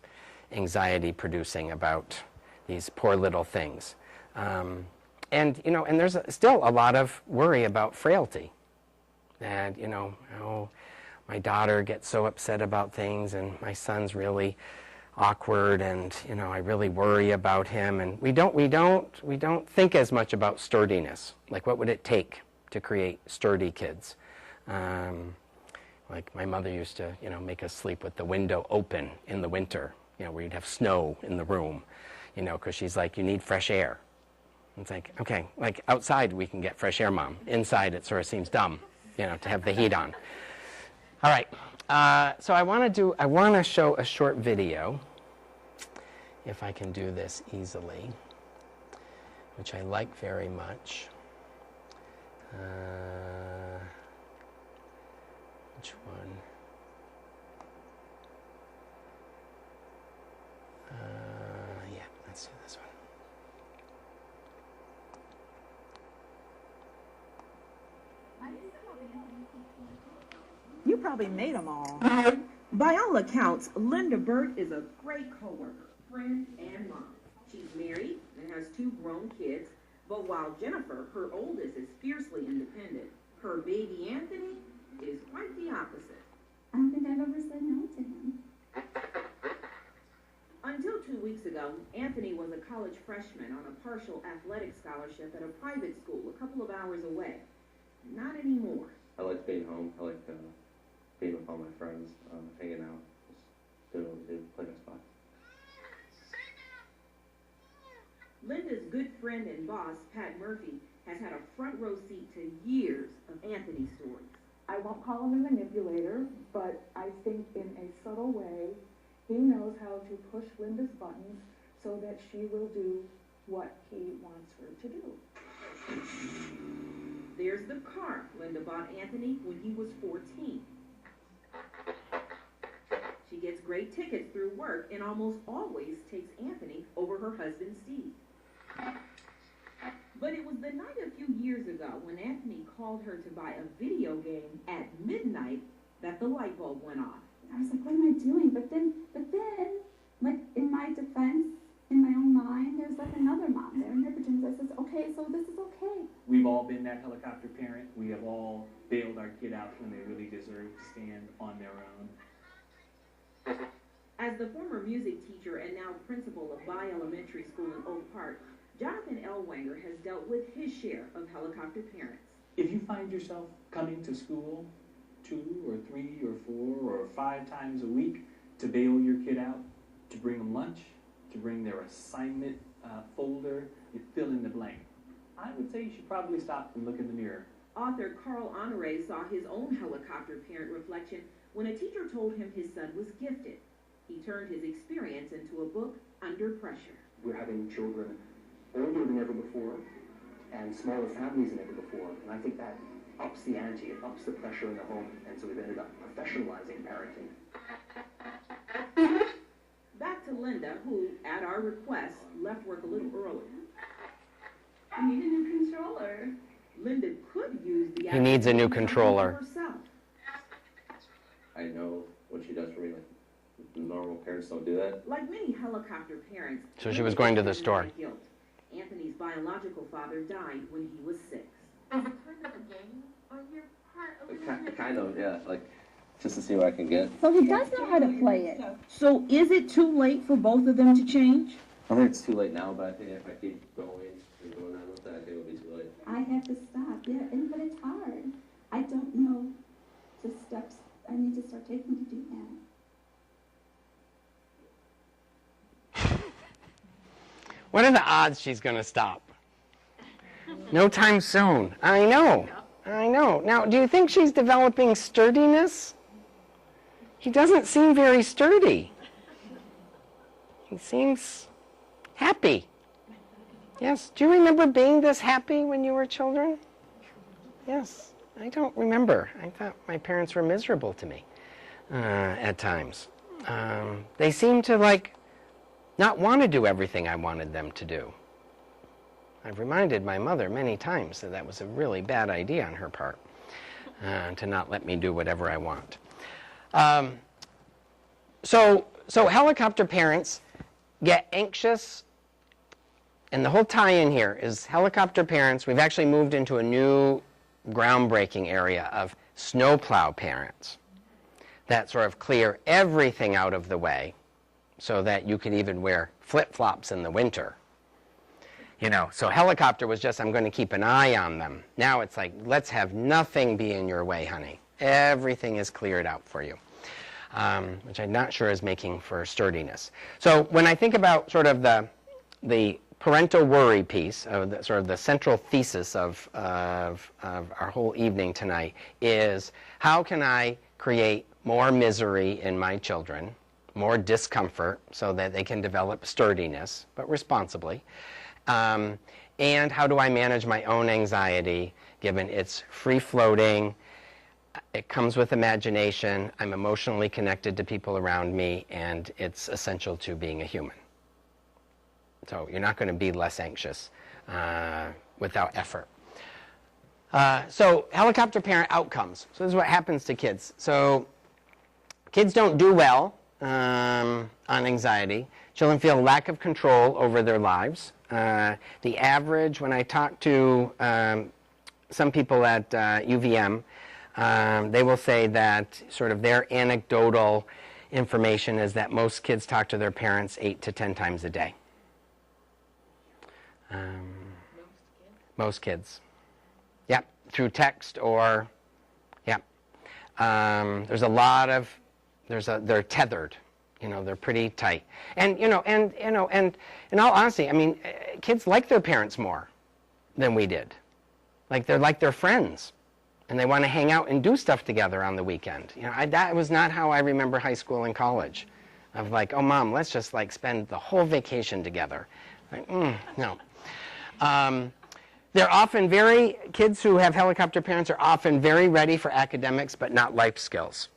anxiety producing about these poor little things. And there's still a lot of worry about frailty. And, oh, my daughter gets so upset about things, and my son's really awkward, and, I really worry about him. And we don't think as much about sturdiness. Like, what would it take to create sturdy kids? Like, my mother used to, make us sleep with the window open in the winter, where you'd have snow in the room, because she's like, you need fresh air. It's like, okay, like outside we can get fresh air, Mom. Inside it sort of seems dumb, to have the heat on. All right, so I want to show a short video, if I can do this easily, which I like very much. Which one? Yeah, let's do this one. You probably made them all. By all accounts, Linda Burt is a great coworker, friend, and mom. She's married and has 2 grown kids, but while Jennifer, her oldest, is fiercely independent, her baby Anthony is quite the opposite. I don't think I've ever said no to him. Until 2 weeks ago, Anthony was a college freshman on a partial athletic scholarship at a private school a couple of hours away. Not anymore. I like being home. I like being with all my friends, hanging out, just doing what we do, playing a spot. Linda's good friend and boss, Pat Murphy, has had a front row seat to years of Anthony's stories. I won't call him a manipulator, but I think in a subtle way, he knows how to push Linda's buttons so that she will do what he wants her to do. There's the car Linda bought Anthony when he was 14. She gets great tickets through work and almost always takes Anthony over her husband, Steve. But it was the night a few years ago when Anthony called her to buy a video game at midnight that the light bulb went off. I was like, what am I doing? But then, like, in my defense, in my own mind, there's like another mom there, and her pajamas. I says, okay, so this is okay. We've all been that helicopter parent. We have all bailed our kid out when they really deserve to stand on their own. As the former music teacher and now principal of By Elementary School in Oak Park, Jonathan Ellwanger has dealt with his share of helicopter parents. If you find yourself coming to school 2 or 3 or 4 or 5 times a week to bail your kid out, to bring them lunch, to bring their assignment folder, you fill in the blank, I would say you should probably stop and look in the mirror. Author Carl Honore saw his own helicopter parent reflection when a teacher told him his son was gifted. He turned his experience into a book, Under Pressure. We're having children older than ever before and smaller families than ever before. And I think that ups the ante, it ups the pressure in the home. And so we've ended up professionalizing parenting. Back to Linda, who, at our request, left work a little early. I need a new controller. Linda could use the He needs a new controller. herself. I know what she does for me. Like, normal parents don't do that. Like many helicopter parents, So she was going to the store. guilt. Anthony's biological father died when he was 6. Is it kind of a game on your part? A little bit? Kind of, yeah. Like, just to see what I can get. So he does know how to play it. So is it too late for both of them to change? I think it's too late now, but I think if I keep going and going on with that, I think it'll be too late. I have to stop, yeah, but it's hard. I don't know the steps I need to start taking to do that. What are the odds she's going to stop? No time soon. I know. Now, do you think she's developing sturdiness? He doesn't seem very sturdy. He seems happy. Yes. Do you remember being this happy when you were children? Yes. I don't remember. I thought my parents were miserable to me at times. They seemed to, not want to do everything I wanted them to do. I've reminded my mother many times that that was a really bad idea on her part, to not let me do whatever I want. So so helicopter parents get anxious, and the whole tie-in here is helicopter parents. We've actually moved into a new groundbreaking area of snowplow parents that sort of clear everything out of the way so that you could even wear flip-flops in the winter. You know, so helicopter was just, I'm going to keep an eye on them. Now it's like, let's have nothing be in your way, honey. Everything is cleared out for you, which I'm not sure is making for sturdiness. So when I think about sort of the parental worry piece, of sort of the central thesis of our whole evening tonight is, how can I create more misery in my children, more discomfort, so that they can develop sturdiness, but responsibly? And how do I manage my own anxiety, given it's free-floating, it comes with imagination, I'm emotionally connected to people around me, and it's essential to being a human. So you're not going to be less anxious without effort. So helicopter parent outcomes. So this is what happens to kids. So kids don't do well on anxiety. Children feel lack of control over their lives. The average, when I talk to some people at UVM, they will say that sort of their anecdotal information is that most kids talk to their parents 8 to 10 times a day. Most kids. Yep, through text or, yep. There's a lot of, they're tethered. You know, they're pretty tight. And, you know, and in all honesty, I mean, kids like their parents more than we did. Like, they're like their friends. And they want to hang out and do stuff together on the weekend. You know, that was not how I remember high school and college. Of like, oh, Mom, let's just, like, spend the whole vacation together. Like, no. They're often kids who have helicopter parents are often very ready for academics, but not life skills.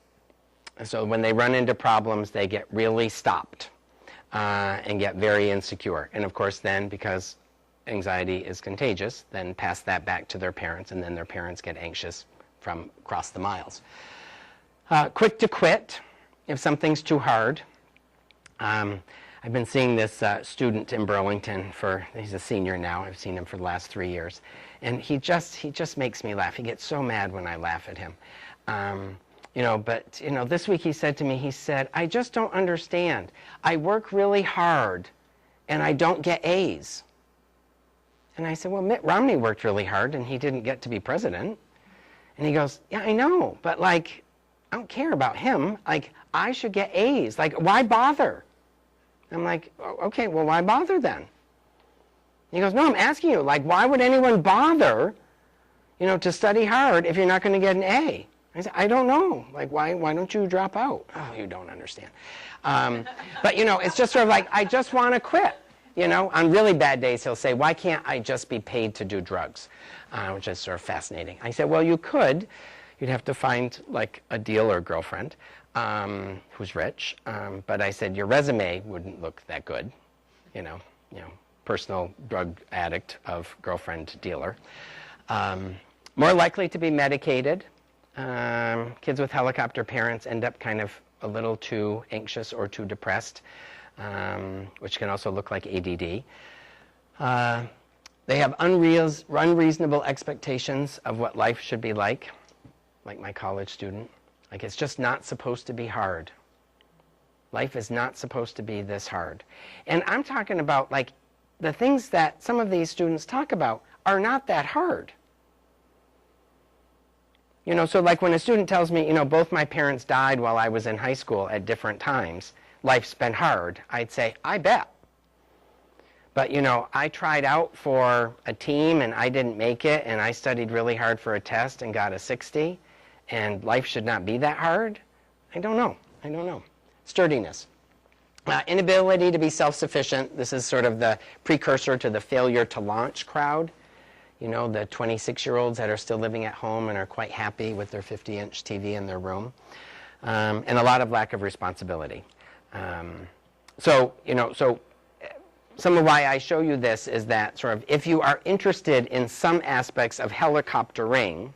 So when they run into problems, they get really stopped and get very insecure. And of course then, because anxiety is contagious, then pass that back to their parents, and then their parents get anxious from across the miles. Quick to quit if something's too hard. I've been seeing this student in Burlington he's a senior now. I've seen him for the last 3 years. And he just makes me laugh. He gets so mad when I laugh at him. You know, but, you know, this week he said to me, he said, I just don't understand. I work really hard and I don't get A's. And I said, well, Mitt Romney worked really hard and he didn't get to be president. And he goes, yeah, I know, but like, I don't care about him. Like, I should get A's. Like, why bother? I'm like, okay, well, why bother then? He goes, no, I'm asking you, like, why would anyone bother, you know, to study hard if you're not going to get an A? I said, I don't know. Like, why don't you drop out? Oh, you don't understand. But, you know, it's just sort of like, I just want to quit. You know, on really bad days, he'll say, why can't I just be paid to do drugs? Which is sort of fascinating. I said, well, you could. You'd have to find, like, a dealer girlfriend who's rich. But I said, your resume wouldn't look that good. You know, personal drug addict of girlfriend dealer. More likely to be medicated. Kids with helicopter parents end up kind of a little too anxious or too depressed, which can also look like ADD. They have unreasonable expectations of what life should be like my college student. Like, it's just not supposed to be hard. Life is not supposed to be this hard. And I'm talking about, like, the things that some of these students talk about are not that hard. You know, so like when a student tells me, you know, both my parents died while I was in high school at different times, life's been hard, I'd say, I bet. But, you know, I tried out for a team and I didn't make it, and I studied really hard for a test and got a 60, and life should not be that hard? I don't know. Sturdiness. Inability to be self-sufficient. This is sort of the precursor to the failure to launch crowd. You know, the 26-year-olds that are still living at home and are quite happy with their 50-inch TV in their room. And a lot of lack of responsibility. So some of why I show you this is that sort of if you are interested in some aspects of helicoptering,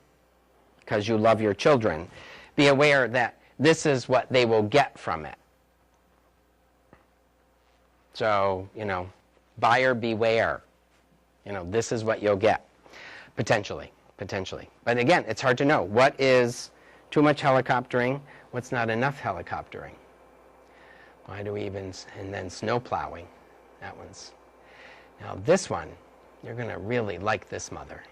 because you love your children, be aware that this is what they will get from it. So, buyer beware. This is what you'll get, potentially. But again, it's hard to know. What is too much helicoptering? What's not enough helicoptering? Why do we even, and then snow plowing. That one's. Now this one, you're going to really like this mother.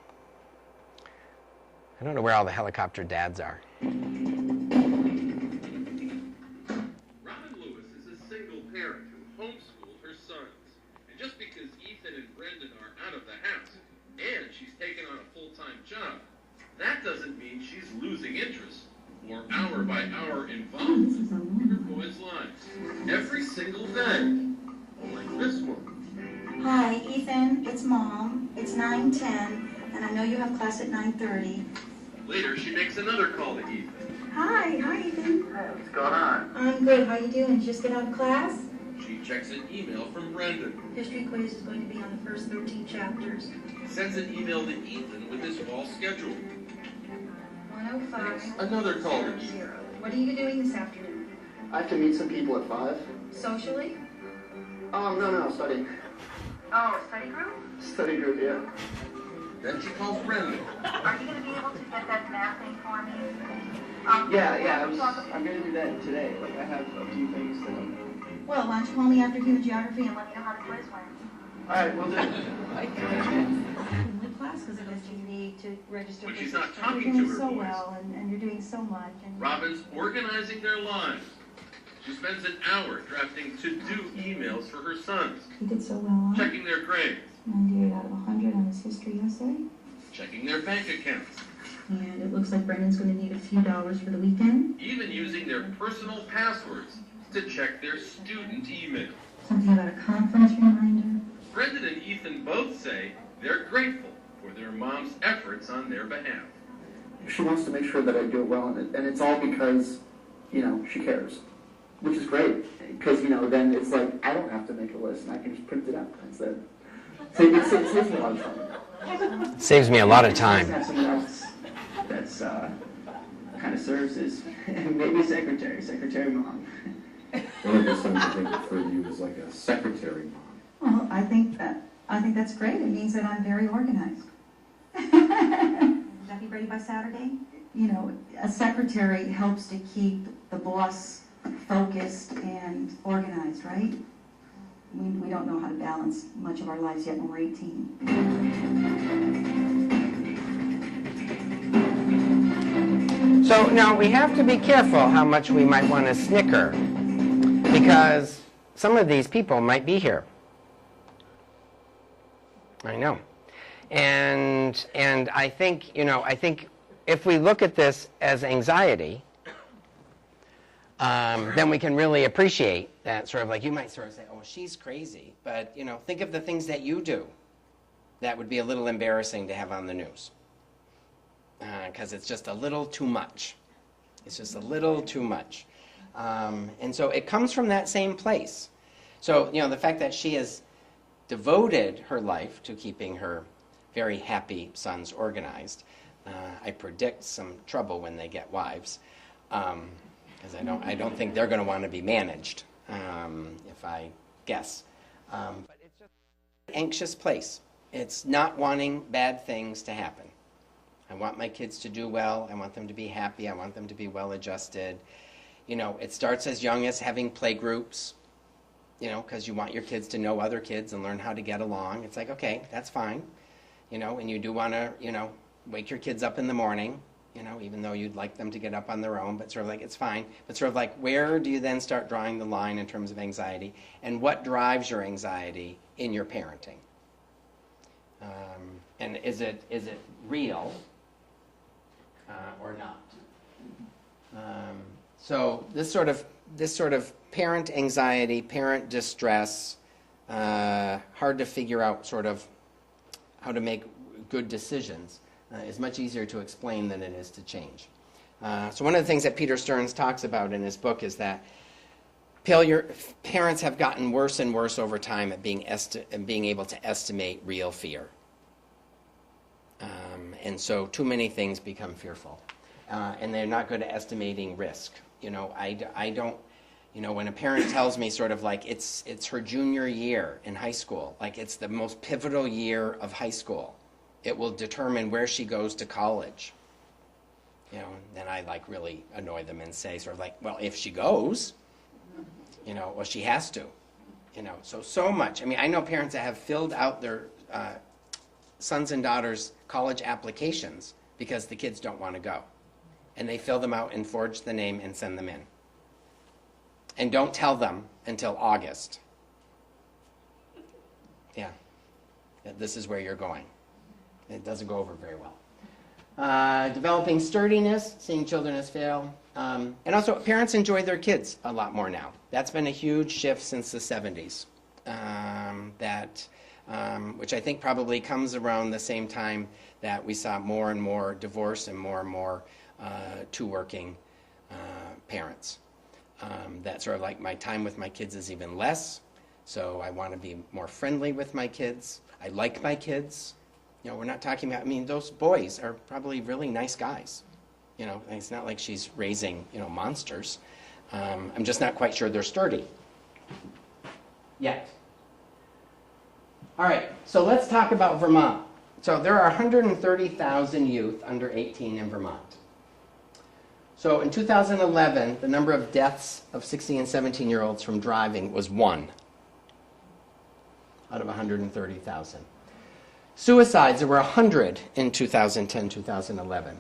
I don't know where all the helicopter dads are. Robin Lewis is a single parent who homeschooled her sons. And just because Ethan and Brendan are out of the house, and she's taken on a full-time job, that doesn't mean she's losing interest or hour-by-hour involvement in her boys' lives. Every single day, like this one. Hi, Ethan, it's Mom. It's 9:10, and I know you have class at 9:30. Later, she makes another call to Ethan. Hi, Ethan. Hey, what's going on? I'm good. How you doing? Did you just get out of class? She checks an email from Brendan. History quiz is going to be on the first 13 chapters. Sends an email to Ethan with his fall schedule. 105. Another call to Ethan. 0. What are you doing this afternoon? I have to meet some people at 5. Socially? No, studying. Oh, study group? Study group, yeah. Then she calls Brendan. Are you going to be able to get that math thing for me? I'm going to do that today. I have a few things to do. Well, why don't you call me after human geography and let me know how the quiz went? All right, we'll do. With class, because of this, you need to register. But for she's not this. talking You're to doing her so boys. well, and you're doing so much. And Robin's organizing their lives. She spends an hour drafting to-do emails for her sons, he did so well, huh? checking their grades, 98 out of 100 on his history essay. checking their bank accounts, And it looks like Brendan's going to need a few dollars for the weekend. even using their personal passwords to check their student email. Something about a conference reminder. Brendan and Ethan both say they're grateful for their mom's efforts on their behalf. She wants to make sure that I do it well, and it's all because, she cares. Which is great, because, then it's like, I don't have to make a list, and I can just print it out instead. So it saves me a lot of time. Saves me a lot of time. Have someone else that's kind of serves as maybe secretary mom. One of the things I think for you is like a secretary mom. Well, I think that's great. It means that I'm very organized. Will that be ready by Saturday? A secretary helps to keep the boss focused and organized, right? We don't know how to balance much of our lives yet when we're 18. So now we have to be careful how much we might want to snicker, because some of these people might be here. I know. And I think, if we look at this as anxiety, then we can really appreciate that sort of like, you might sort of say, oh, she's crazy. But, think of the things that you do that would be a little embarrassing to have on the news. Because it's just a little too much. It's just a little too much. And so it comes from that same place. So, the fact that she has devoted her life to keeping her very happy sons organized, I predict some trouble when they get wives. Because I don't think they're going to want to be managed, if I guess. But it's just an anxious place. It's not wanting bad things to happen. I want my kids to do well. I want them to be happy. I want them to be well-adjusted. It starts as young as having play groups, because you want your kids to know other kids and learn how to get along. It's like, okay, that's fine. And you do want to, wake your kids up in the morning, even though you'd like them to get up on their own, but sort of like, it's fine. But sort of like, where do you then start drawing the line in terms of anxiety? And what drives your anxiety in your parenting? And is it real or not? So this sort of parent anxiety, parent distress, hard to figure out sort of how to make good decisions, is much easier to explain than it is to change. So one of the things that Peter Stearns talks about in his book is that parents have gotten worse and worse over time at being able to estimate real fear. And so too many things become fearful. And they're not good at estimating risk. I don't, You know, when a parent tells me sort of like it's her junior year in high school, like it's the most pivotal year of high school. It will determine where she goes to college. You know, then I like really annoy them and say sort of like, well, if she goes, you know, well, she has to. You know, so much. I mean, I know parents that have filled out their sons and daughters' college applications because the kids don't want to go. And they fill them out and forge the name and send them in. And don't tell them until August. Yeah, this is where you're going. It doesn't go over very well. Developing sturdiness, seeing children as fail. And also, parents enjoy their kids a lot more now. That's been a huge shift since the 70s. Which I think probably comes around the same time that we saw more and more divorce and more two-working parents. That sort of like my time with my kids is even less, so I want to be more friendly with my kids. I like my kids. You know, we're not talking about, I mean, those boys are probably really nice guys. You know, it's not like she's raising, you know, monsters. I'm just not quite sure they're sturdy yet. All right, so let's talk about Vermont. So there are 130,000 youth under 18 in Vermont. So in 2011, the number of deaths of 16 and 17-year-olds from driving was 1 out of 130,000. Suicides, there were 100 in 2010-2011.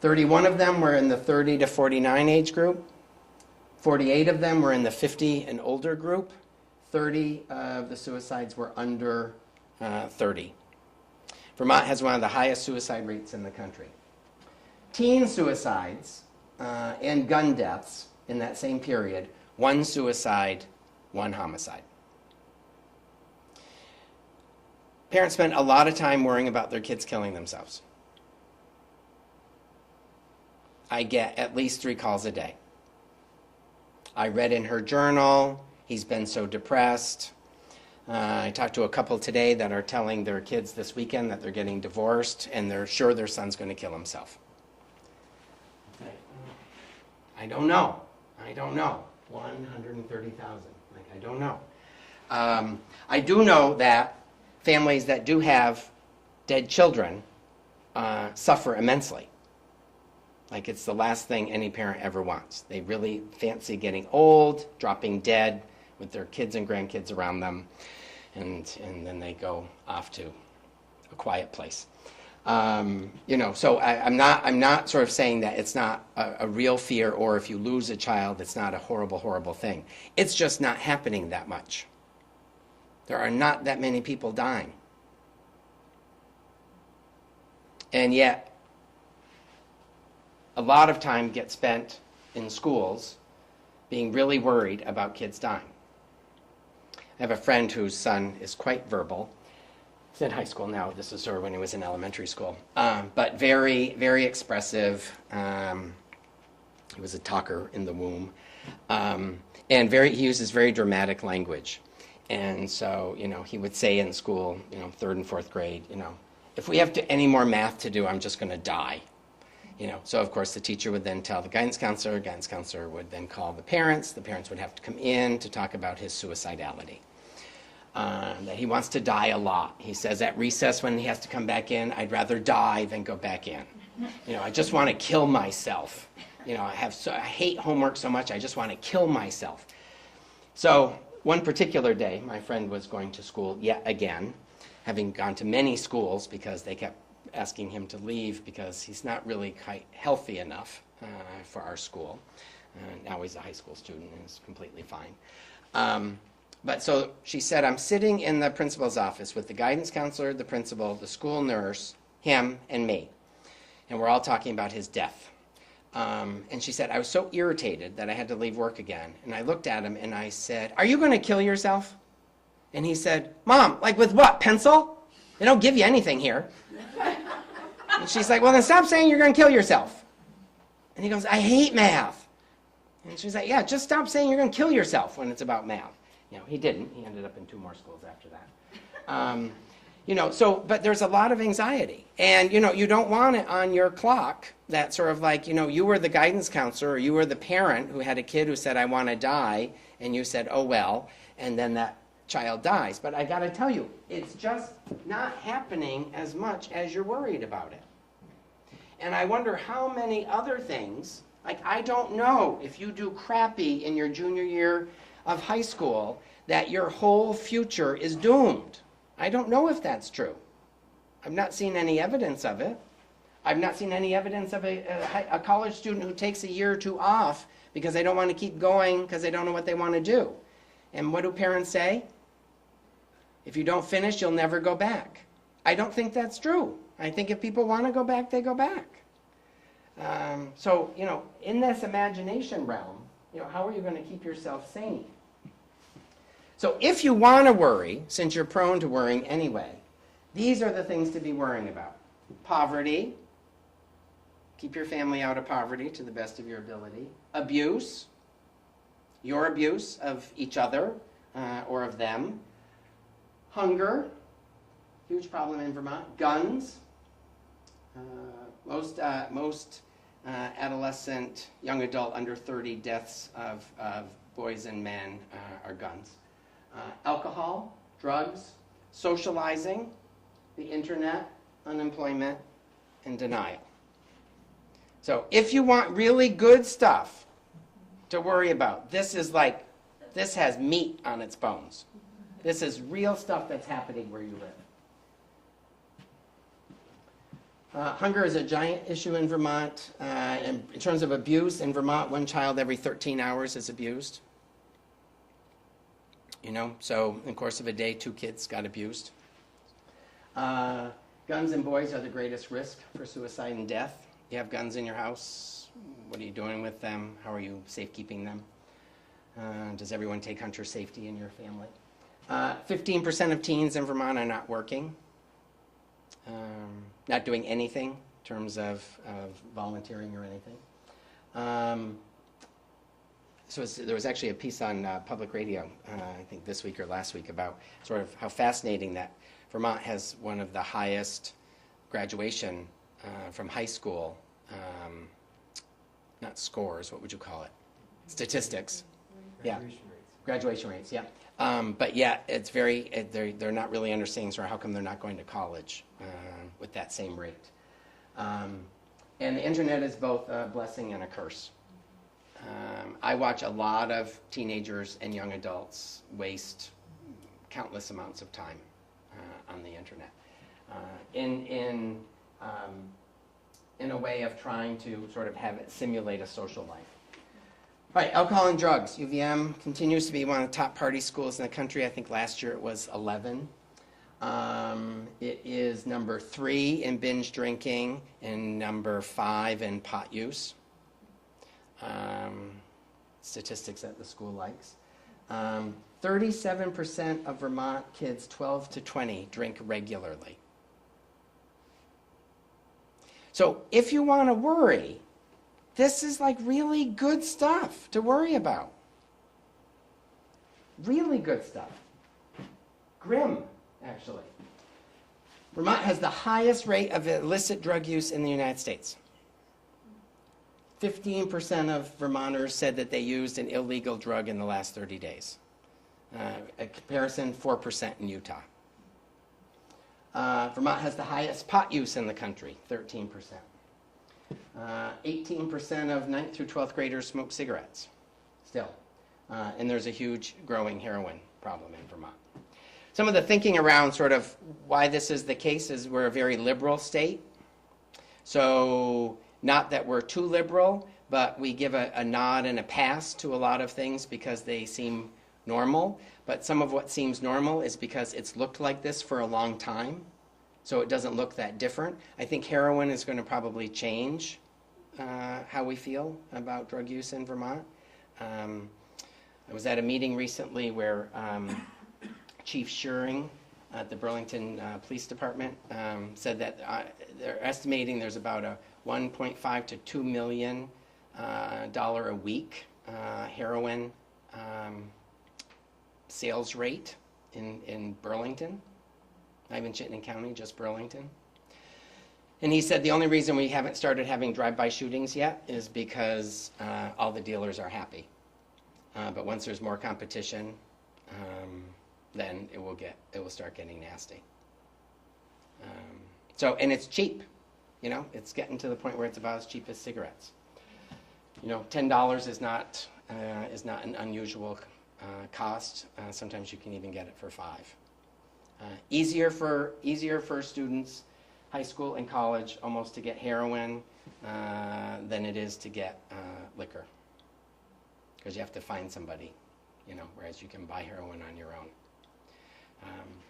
31 of them were in the 30 to 49 age group. 48 of them were in the 50 and older group. 30 of the suicides were under 30. Vermont has one of the highest suicide rates in the country. Teen suicides and gun deaths in that same period, 1 suicide, 1 homicide. Parents spend a lot of time worrying about their kids killing themselves. I get at least 3 calls a day. I read in her journal, he's been so depressed. I talked to a couple today that are telling their kids this weekend that they're getting divorced and they're sure their son's going to kill himself. Okay. I don't know. 130,000. Like, I don't know. I do know that families that do have dead children suffer immensely. Like, it's the last thing any parent ever wants. They really fancy getting old, dropping dead with their kids and grandkids around them, and then they go off to a quiet place. You know, so I'm not sort of saying that it's not a real fear, or if you lose a child, it's not a horrible, horrible thing. It's just not happening that much. There are not that many people dying. And yet, a lot of time gets spent in schools being really worried about kids dying. I have a friend whose son is quite verbal. He's in high school now. This was sort of when he was in elementary school. But very, very expressive. He was a talker in the womb. And he uses very dramatic language. And so, you know, he would say in school, you know, 3rd and 4th grade, you know, if we have any more math to do, I'm just going to die. You know, so of course the teacher would then tell the guidance counselor would then call the parents would have to come in to talk about his suicidality. That he wants to die a lot. He says at recess when he has to come back in, I'd rather die than go back in. You know, I just want to kill myself. You know, I hate homework so much, I just want to kill myself. So one particular day, my friend was going to school yet again, having gone to many schools because they kept asking him to leave because he's not really quite healthy enough for our school. Now he's a high school student and is completely fine. But so she said, I'm sitting in the principal's office with the guidance counselor, the principal, the school nurse, him, and me. And we're all talking about his death. And she said, I was so irritated that I had to leave work again. And I looked at him and I said, are you going to kill yourself? And he said, Mom, like with what, pencil? They don't give you anything here. And she's like, well, then stop saying you're going to kill yourself. And he goes, I hate math. And she's like, yeah, just stop saying you're going to kill yourself when it's about math. You know, he didn't. He ended up in 2 more schools after that. You know, so, but there's a lot of anxiety. And, you know, you don't want it on your clock that sort of like, you know, you were the guidance counselor or you were the parent who had a kid who said, I want to die, and you said, oh, well, and then that child dies. But I got to tell you, it's just not happening as much as you're worried about it. And I wonder how many other things, like I don't know if you do crappy in your junior year of high school, that your whole future is doomed. I don't know if that's true. I've not seen any evidence of it. I've not seen any evidence of a college student who takes a year or two off because they don't want to keep going because they don't know what they want to do. And what do parents say? If you don't finish, you'll never go back. I don't think that's true. I think if people want to go back, they go back. So, you know, in this imagination realm, you know, how are you going to keep yourself sane? So if you want to worry, since you're prone to worrying anyway, these are the things to be worrying about. Poverty. Keep your family out of poverty to the best of your ability. Abuse. Your abuse of each other or of them. Hunger. Huge problem in Vermont. Guns. Most adolescent, young adult under 30 deaths of boys and men are guns. Alcohol, drugs, socializing, the internet, unemployment, and denial. So if you want really good stuff to worry about, this has meat on its bones. This is real stuff that's happening where you live. Hunger is a giant issue in Vermont. In terms of abuse, in Vermont, 1 child every 13 hours is abused. You know, so in the course of a day, 2 kids got abused. Guns and boys are the greatest risk for suicide and death. You have guns in your house. What are you doing with them? How are you safekeeping them? Does everyone take hunter safety in your family? 15% of teens in Vermont are not working, not doing anything in terms of volunteering or anything. So there was actually a piece on public radio, I think this week or last week, about sort of how fascinating that Vermont has one of the highest graduation from high school, not scores, what would you call it? Statistics. Graduation rates, yeah. But yeah, it's they're not really understanding sort of how come they're not going to college with that same rate. And the internet is both a blessing and a curse. I watch a lot of teenagers and young adults waste countless amounts of time on the internet in a way of trying to sort of have it simulate a social life. All right, alcohol and drugs. UVM continues to be one of the top party schools in the country. I think last year it was 11. It is number 3 in binge drinking and number 5 in pot use. Statistics that the school likes. 37% of Vermont kids 12 to 20 drink regularly. So if you want to worry, this is like really good stuff to worry about. Really good stuff. Grim, actually. Vermont has the highest rate of illicit drug use in the United States. 15% of Vermonters said that they used an illegal drug in the last 30 days. A comparison, 4% in Utah. Vermont has the highest pot use in the country, 13%. 18% of 9th through 12th graders smoke cigarettes, still. And there's a huge growing heroin problem in Vermont. Some of the thinking around sort of why this is the case is we're a very liberal state. So not that we're too liberal, but we give a nod and a pass to a lot of things because they seem normal. But some of what seems normal is because it's looked like this for a long time. So it doesn't look that different. I think heroin is going to probably change how we feel about drug use in Vermont. I was at a meeting recently where Chief Schuring at the Burlington Police Department said that they're estimating there's about a $1.5 to $2 million a week heroin sales rate in Burlington. not even Chittenden County, just Burlington. And he said the only reason we haven't started having drive-by shootings yet is because all the dealers are happy. But once there's more competition, then it will start getting nasty. And it's cheap. You know, it's getting to the point where it's about as cheap as cigarettes. You know, $10 is not an unusual cost. Sometimes you can even get it for $5. Easier for students, high school and college, almost to get heroin than it is to get liquor, because you have to find somebody, you know, whereas you can buy heroin on your own.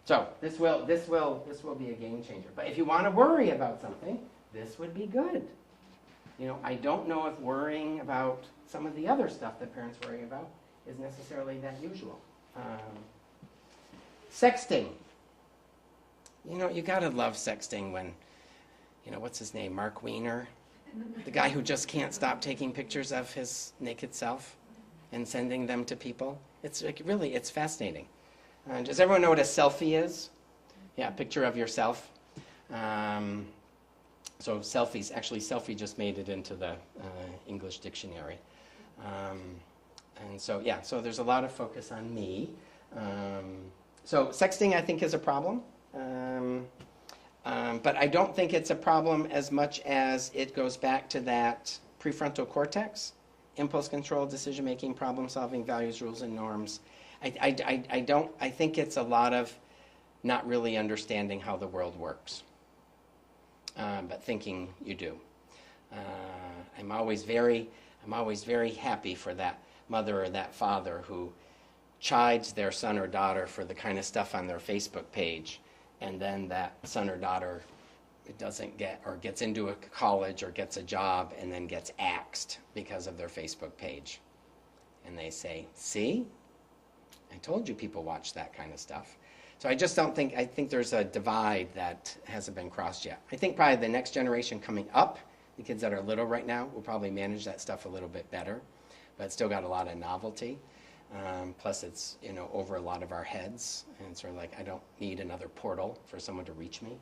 So this will be a game changer. But if you want to worry about something, this would be good. You know, I don't know if worrying about some of the other stuff that parents worry about is necessarily that usual. Sexting. You know, you gotta love sexting when, you know, what's his name, Mark Wiener, the guy who just can't stop taking pictures of his naked self and sending them to people. It's like, really, it's fascinating. Does everyone know what a selfie is? Yeah, a picture of yourself. So selfies, actually selfie just made it into the English dictionary. And so, yeah, so there's a lot of focus on me. So sexting, I think, is a problem. But I don't think it's a problem as much as it goes back to that prefrontal cortex, impulse control, decision-making, problem-solving, values, rules, and norms. I think it's a lot of not really understanding how the world works, but thinking you do. I'm always very happy for that mother or that father who chides their son or daughter for the kind of stuff on their Facebook page, and then that son or daughter doesn't get, or gets into a college or gets a job and then gets axed because of their Facebook page. And they say, see, I told you people watch that kind of stuff. So I just don't think, I think there's a divide that hasn't been crossed yet. I think probably the next generation coming up, the kids that are little right now, will probably manage that stuff a little bit better, but it's still got a lot of novelty. Plus it's, you know, over a lot of our heads, and it's sort of like, I don't need another portal for someone to reach me.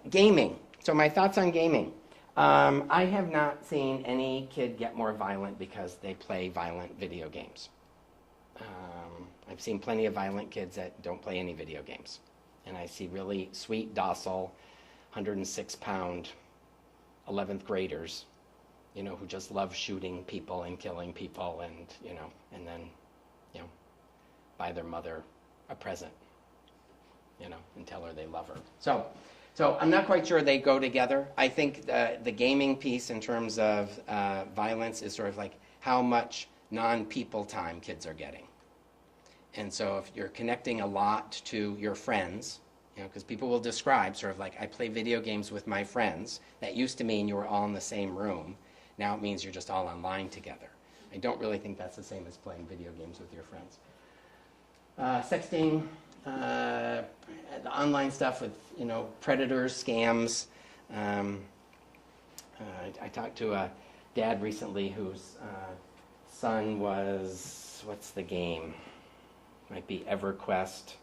Gaming. So my thoughts on gaming. I have not seen any kid get more violent because they play violent video games. I've seen plenty of violent kids that don't play any video games. And I see really sweet, docile, 106-pound 11th graders, you know, who just love shooting people and killing people and, you know, and then, you know, buy their mother a present, you know, and tell her they love her. So I'm not quite sure they go together. I think the gaming piece in terms of violence is sort of like how much non-people time kids are getting. And so if you're connecting a lot to your friends, you know, because people will describe sort of like, I play video games with my friends. That used to mean you were all in the same room. Now it means you're just all online together. I don't really think that's the same as playing video games with your friends. Sexting, the online stuff with, you know, predators, scams. I talked to a dad recently whose son was, what's the game? Might be EverQuest.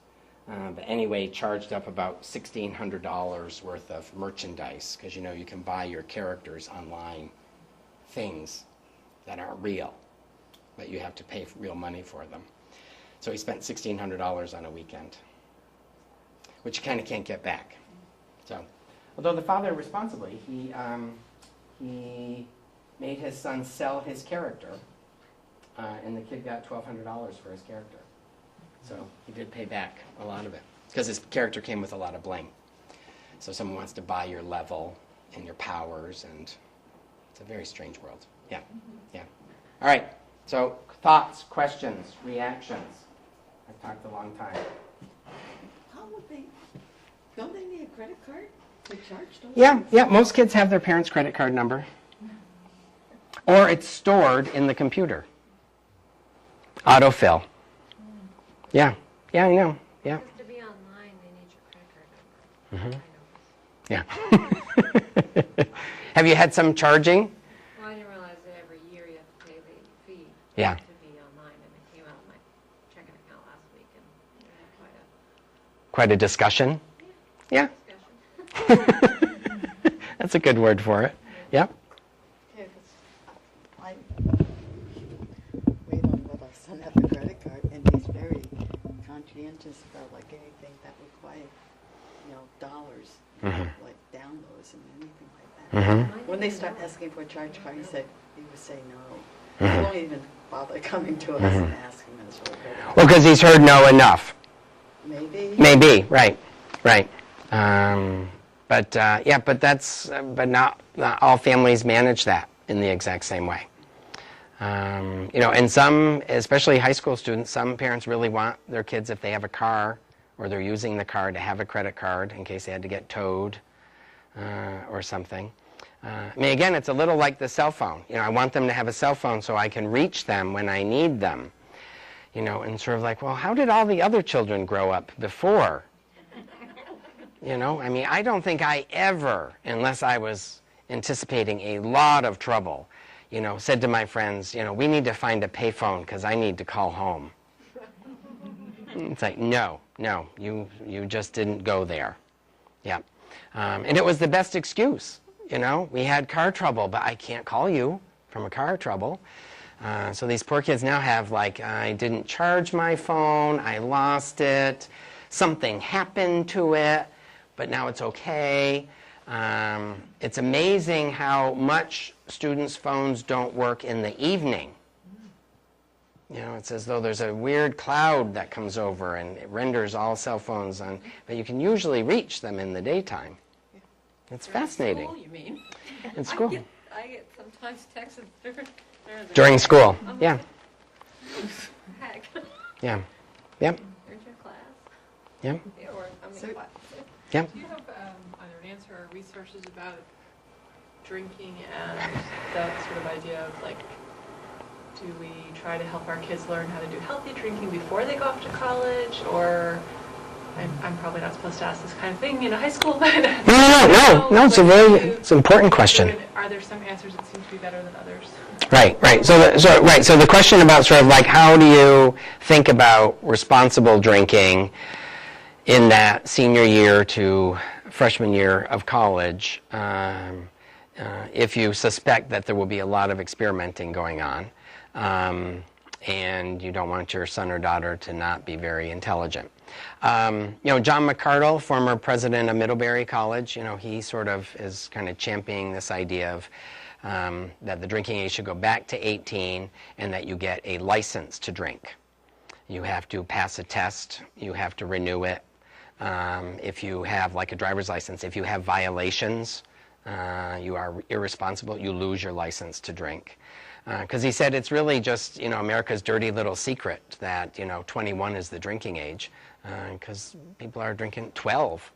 But anyway, charged up about $1,600 worth of merchandise, because, you know, you can buy your characters online things that aren't real, but you have to pay real money for them. So he spent $1,600 on a weekend, which you kind of can't get back. So, although the father responsibly, he made his son sell his character, and the kid got $1,200 for his character. So he did pay back a lot of it, because his character came with a lot of bling. So someone wants to buy your level and your powers, and it's a very strange world. Yeah, yeah. All right, so thoughts, questions, reactions. I've talked a long time. How would they, don't they need a credit card to charge? Yeah, most kids have their parents' credit card number. Or it's stored in the computer. Autofill. Yeah, I know, yeah. Because to be online, they need your credit card number. Yeah. Have you had some charging? Well, I didn't realize that every year you have to pay the fee Yeah. to be online, and it came out of my checking account last week, and I had quite a quite a discussion. Yeah. That's a good word for it. Yep. Yeah, 'cause I wait on let our son have a credit card, and he's very conscientious about like anything that requires, dollars, like downloads and anything like that. When they start asking for a charge card, he would say no. He won't even bother coming to us and asking us for a credit card. Well, because he's heard no enough. Maybe. Right. But not all families manage that in the exact same way. And some, especially high school students, some parents really want their kids, if they have a car or they're using the car, to have a credit card in case they had to get towed or something. Again, it's a little like the cell phone. I want them to have a cell phone so I can reach them when I need them. And sort of like, well, how did all the other children grow up before? I don't think I ever, unless I was anticipating a lot of trouble, said to my friends, we need to find a payphone because I need to call home. It's like, no, you just didn't go there. Yeah. And it was the best excuse. We had car trouble, but I can't call you from a car trouble. So these poor kids now have, like, I didn't charge my phone, I lost it, something happened to it, but now it's okay. It's amazing how much students' phones don't work in the evening. It's as though there's a weird cloud that comes over and it renders all cell phones on, but you can usually reach them in the daytime. It's fascinating. School, you mean? In school. I get sometimes texts During school, yeah. Heck. Yeah. Yep. There's your class. Yep. Or, what? Yep. Do you have either an answer or resources about drinking and that sort of idea of like, do we try to help our kids learn how to do healthy drinking before they go off to college, or I'm probably not supposed to ask this kind of thing in high school, but no. It's it's an important question. Are there some answers that seem to be better than others? Right. So the question about sort of like how do you think about responsible drinking in that senior year to freshman year of college, if you suspect that there will be a lot of experimenting going on, and you don't want your son or daughter to not be very intelligent. John McCardle, former president of Middlebury College, he sort of is kind of championing this idea of that the drinking age should go back to 18 and that you get a license to drink. You have to pass a test, you have to renew it. If you have, like a driver's license, if you have violations, you are irresponsible, you lose your license to drink. Because he said it's really just, America's dirty little secret that, 21 is the drinking age, because people are drinking 12,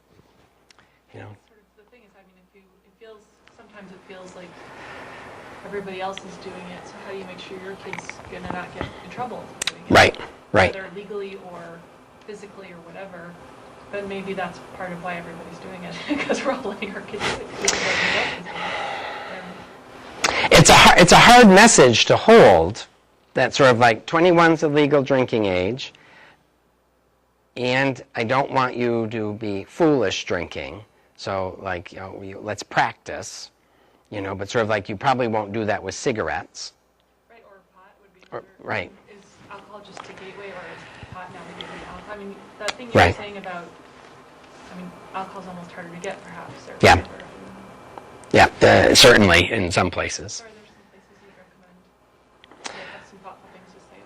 Sort of the thing is, sometimes it feels like everybody else is doing it, so how do you make sure your kid's gonna not get in trouble doing it? Right. Whether legally or physically or whatever, but maybe that's part of why everybody's doing it, because we're all letting our kids do it. It's a hard message to hold, that sort of like 21's the legal drinking age, and I don't want you to be foolish drinking, so like, let's practice, but sort of like you probably won't do that with cigarettes. Right, or pot would be Right. Is alcohol just a gateway, or is pot now the gateway to alcohol? I mean, that thing you were saying about, alcohol's almost harder to get, perhaps. Or Yeah. Whatever. Yeah, certainly in some places. Or there's some places you'd recommend that have some thoughtful things to say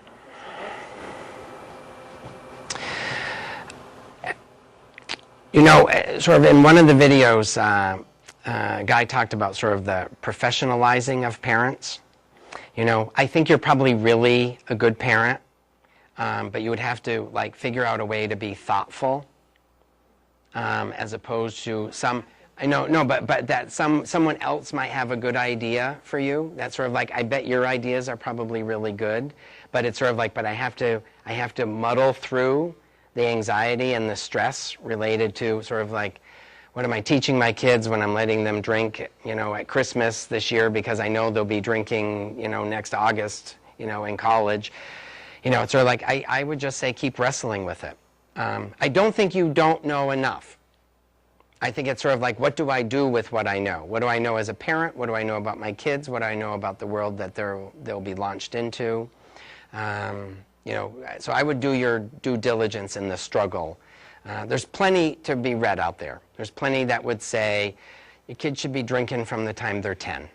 about this, Sort of in one of the videos, a guy talked about sort of the professionalizing of parents. I think you're probably really a good parent, but you would have to like figure out a way to be thoughtful, as opposed to some. I know, no, but that someone else might have a good idea for you. That's sort of like, I bet your ideas are probably really good, but it's sort of like, but I have to muddle through the anxiety and the stress related to sort of like, what am I teaching my kids when I'm letting them drink, at Christmas this year, because I know they'll be drinking, next August, in college. It's sort of like, I would just say keep wrestling with it. I don't think you don't know enough. I think it's sort of like, what do I do with what I know? What do I know as a parent? What do I know about my kids? What do I know about the world that they'll be launched into? You know, so I would do your due diligence in the struggle. There's plenty to be read out there. There's plenty that would say your kids should be drinking from the time they're 10.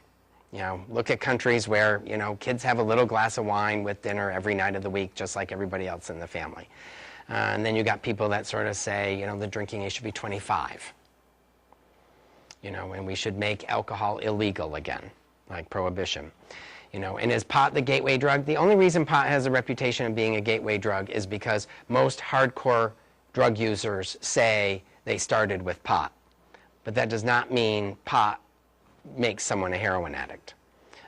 You know, look at countries where, you know, kids have a little glass of wine with dinner every night of the week, just like everybody else in the family. And then you got people that sort of say, you know, the drinking age should be 25. You know, and we should make alcohol illegal again, like prohibition. You know, and is pot the gateway drug? The only reason pot has a reputation of being a gateway drug is because most hardcore drug users say they started with pot. But that does not mean pot makes someone a heroin addict.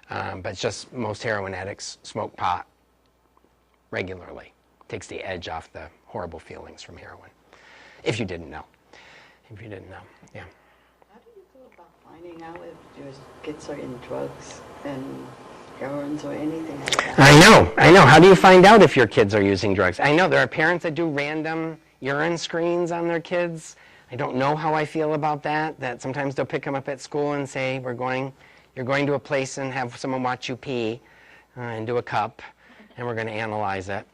But it's just most heroin addicts smoke pot regularly. Takes the edge off the horrible feelings from heroin. If you didn't know. If you didn't know, yeah. How do you go about finding out if your kids are in drugs and heroins or anything like that? I know. How do you find out if your kids are using drugs? I know there are parents that do random urine screens on their kids. I don't know how I feel about that, that sometimes they'll pick them up at school and say, you're going to a place and have someone watch you pee into a cup, and we're going to analyze it.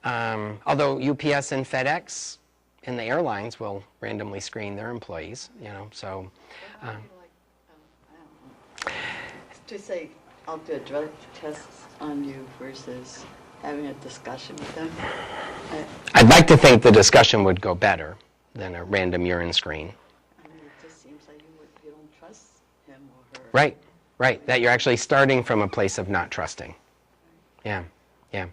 Although UPS and FedEx and the airlines will randomly screen their employees, you know, so. I don't know. To say, I'll do a drug test on you versus having a discussion with them. I'd like to think the discussion would go better than a random urine screen. I mean, it just seems like you don't trust him or her. Right, right. That you're actually starting from a place of not trusting. Yeah, yeah.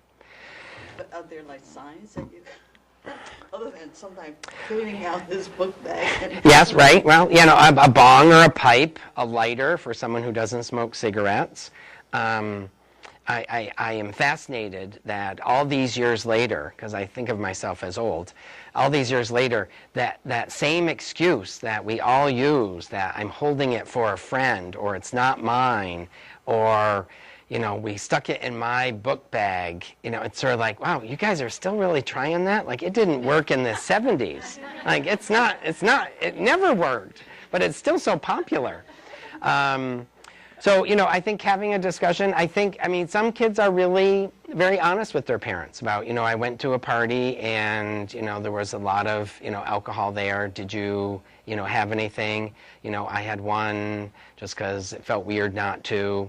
But are there like signs that you, other than sometimes cleaning out this book bag? Yes, right. Well, you know, a bong or a pipe, a lighter for someone who doesn't smoke cigarettes. I am fascinated that all these years later, because I think of myself as old, all these years later, that same excuse that we all use, that I'm holding it for a friend, or it's not mine, or, you know, we stuck it in my book bag, you know, it's sort of like, wow, you guys are still really trying that? Like, it didn't work in the 70s. Like, it never worked, but it's still so popular. So, you know, I think having a discussion, I mean, some kids are really very honest with their parents about, you know, I went to a party and, you know, there was a lot of, you know, alcohol there. Did you, you know, have anything? You know, I had one just because it felt weird not to.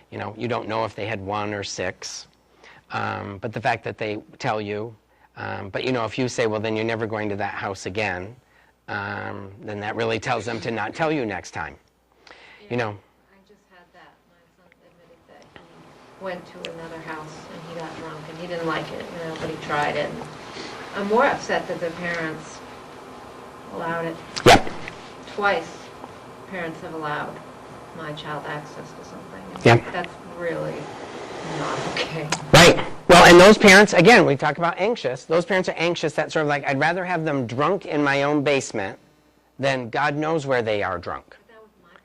You know, you don't know if they had 1 or 6. But the fact that they tell you, but, you know, if you say, well, then you're never going to that house again, then that really tells them to not tell you next time. You know. Went to another house and he got drunk and he didn't like it, you know, but he tried it. I'm more upset that the parents allowed it. Yep. Twice, parents have allowed my child access to something. Yep. That's really not okay. Right. Well, and those parents, again, we talk about anxious. Those parents are anxious. That sort of like, I'd rather have them drunk in my own basement than God knows where they are drunk. But that was my fault.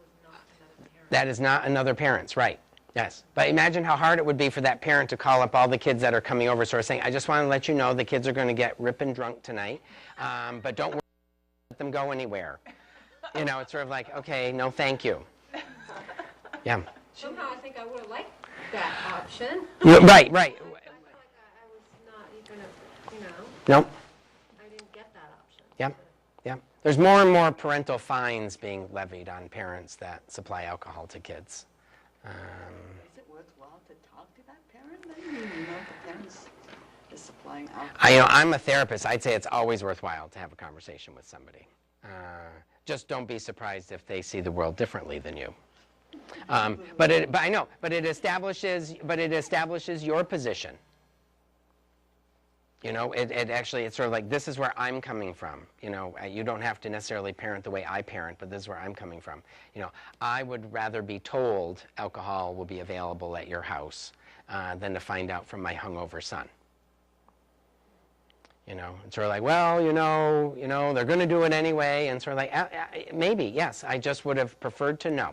That was not another parent. That is not another parent's, right. Yes, but imagine how hard it would be for that parent to call up all the kids that are coming over, sort of saying, I just want to let you know the kids are going to get ripping drunk tonight, but don't worry, let them go anywhere. You know, it's sort of like, okay, no thank you. Yeah. Somehow I think I would have liked that option. Right. I feel like I was not even, you know. Nope. I didn't get that option. Yep. Yep. There's more and more parental fines being levied on parents that supply alcohol to kids. Is it worthwhile to talk to that parent then? You know the parents is supplying alcohol. I'm a therapist. I'd say it's always worthwhile to have a conversation with somebody. Just don't be surprised if they see the world differently than you. But it establishes your position. You know, it's sort of like, this is where I'm coming from. You know, you don't have to necessarily parent the way I parent, but this is where I'm coming from. You know, I would rather be told alcohol will be available at your house than to find out from my hungover son. You know, it's sort of like, well, you know, they're going to do it anyway, and sort of like, maybe, yes, I just would have preferred to know.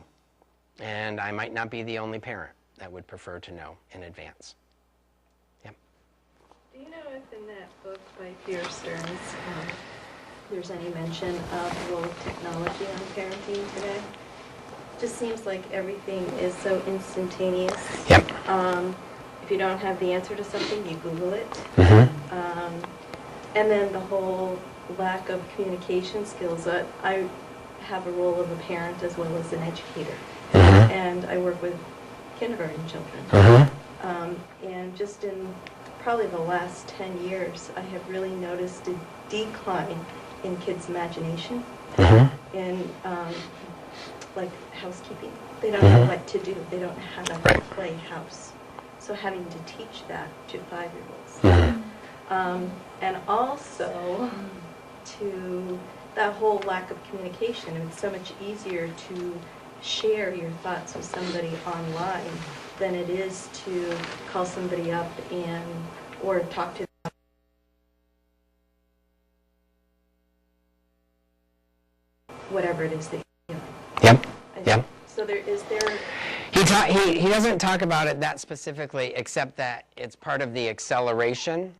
And I might not be the only parent that would prefer to know in advance. Do you know if in that book by Peter Stearns, there's any mention of the role of technology on parenting today. Just seems like everything is so instantaneous. Yep. If you don't have the answer to something, you Google it. Mm-hmm. And then the whole lack of communication skills. I have a role of a parent as well as an educator. Mm-hmm. And I work with kindergarten children. Mm-hmm. And just in probably the last 10 years, I have really noticed a decline in kids' imagination Mm-hmm. and like housekeeping. They don't know what to do. They don't know how to play house. So having to teach that to 5-year-olds. And also to that whole lack of communication. It's so much easier to share your thoughts with somebody online than it is to call somebody up or talk to them. Whatever it is that you know. Yep. Yep. So is there. He doesn't talk about it that specifically, except that it's part of the acceleration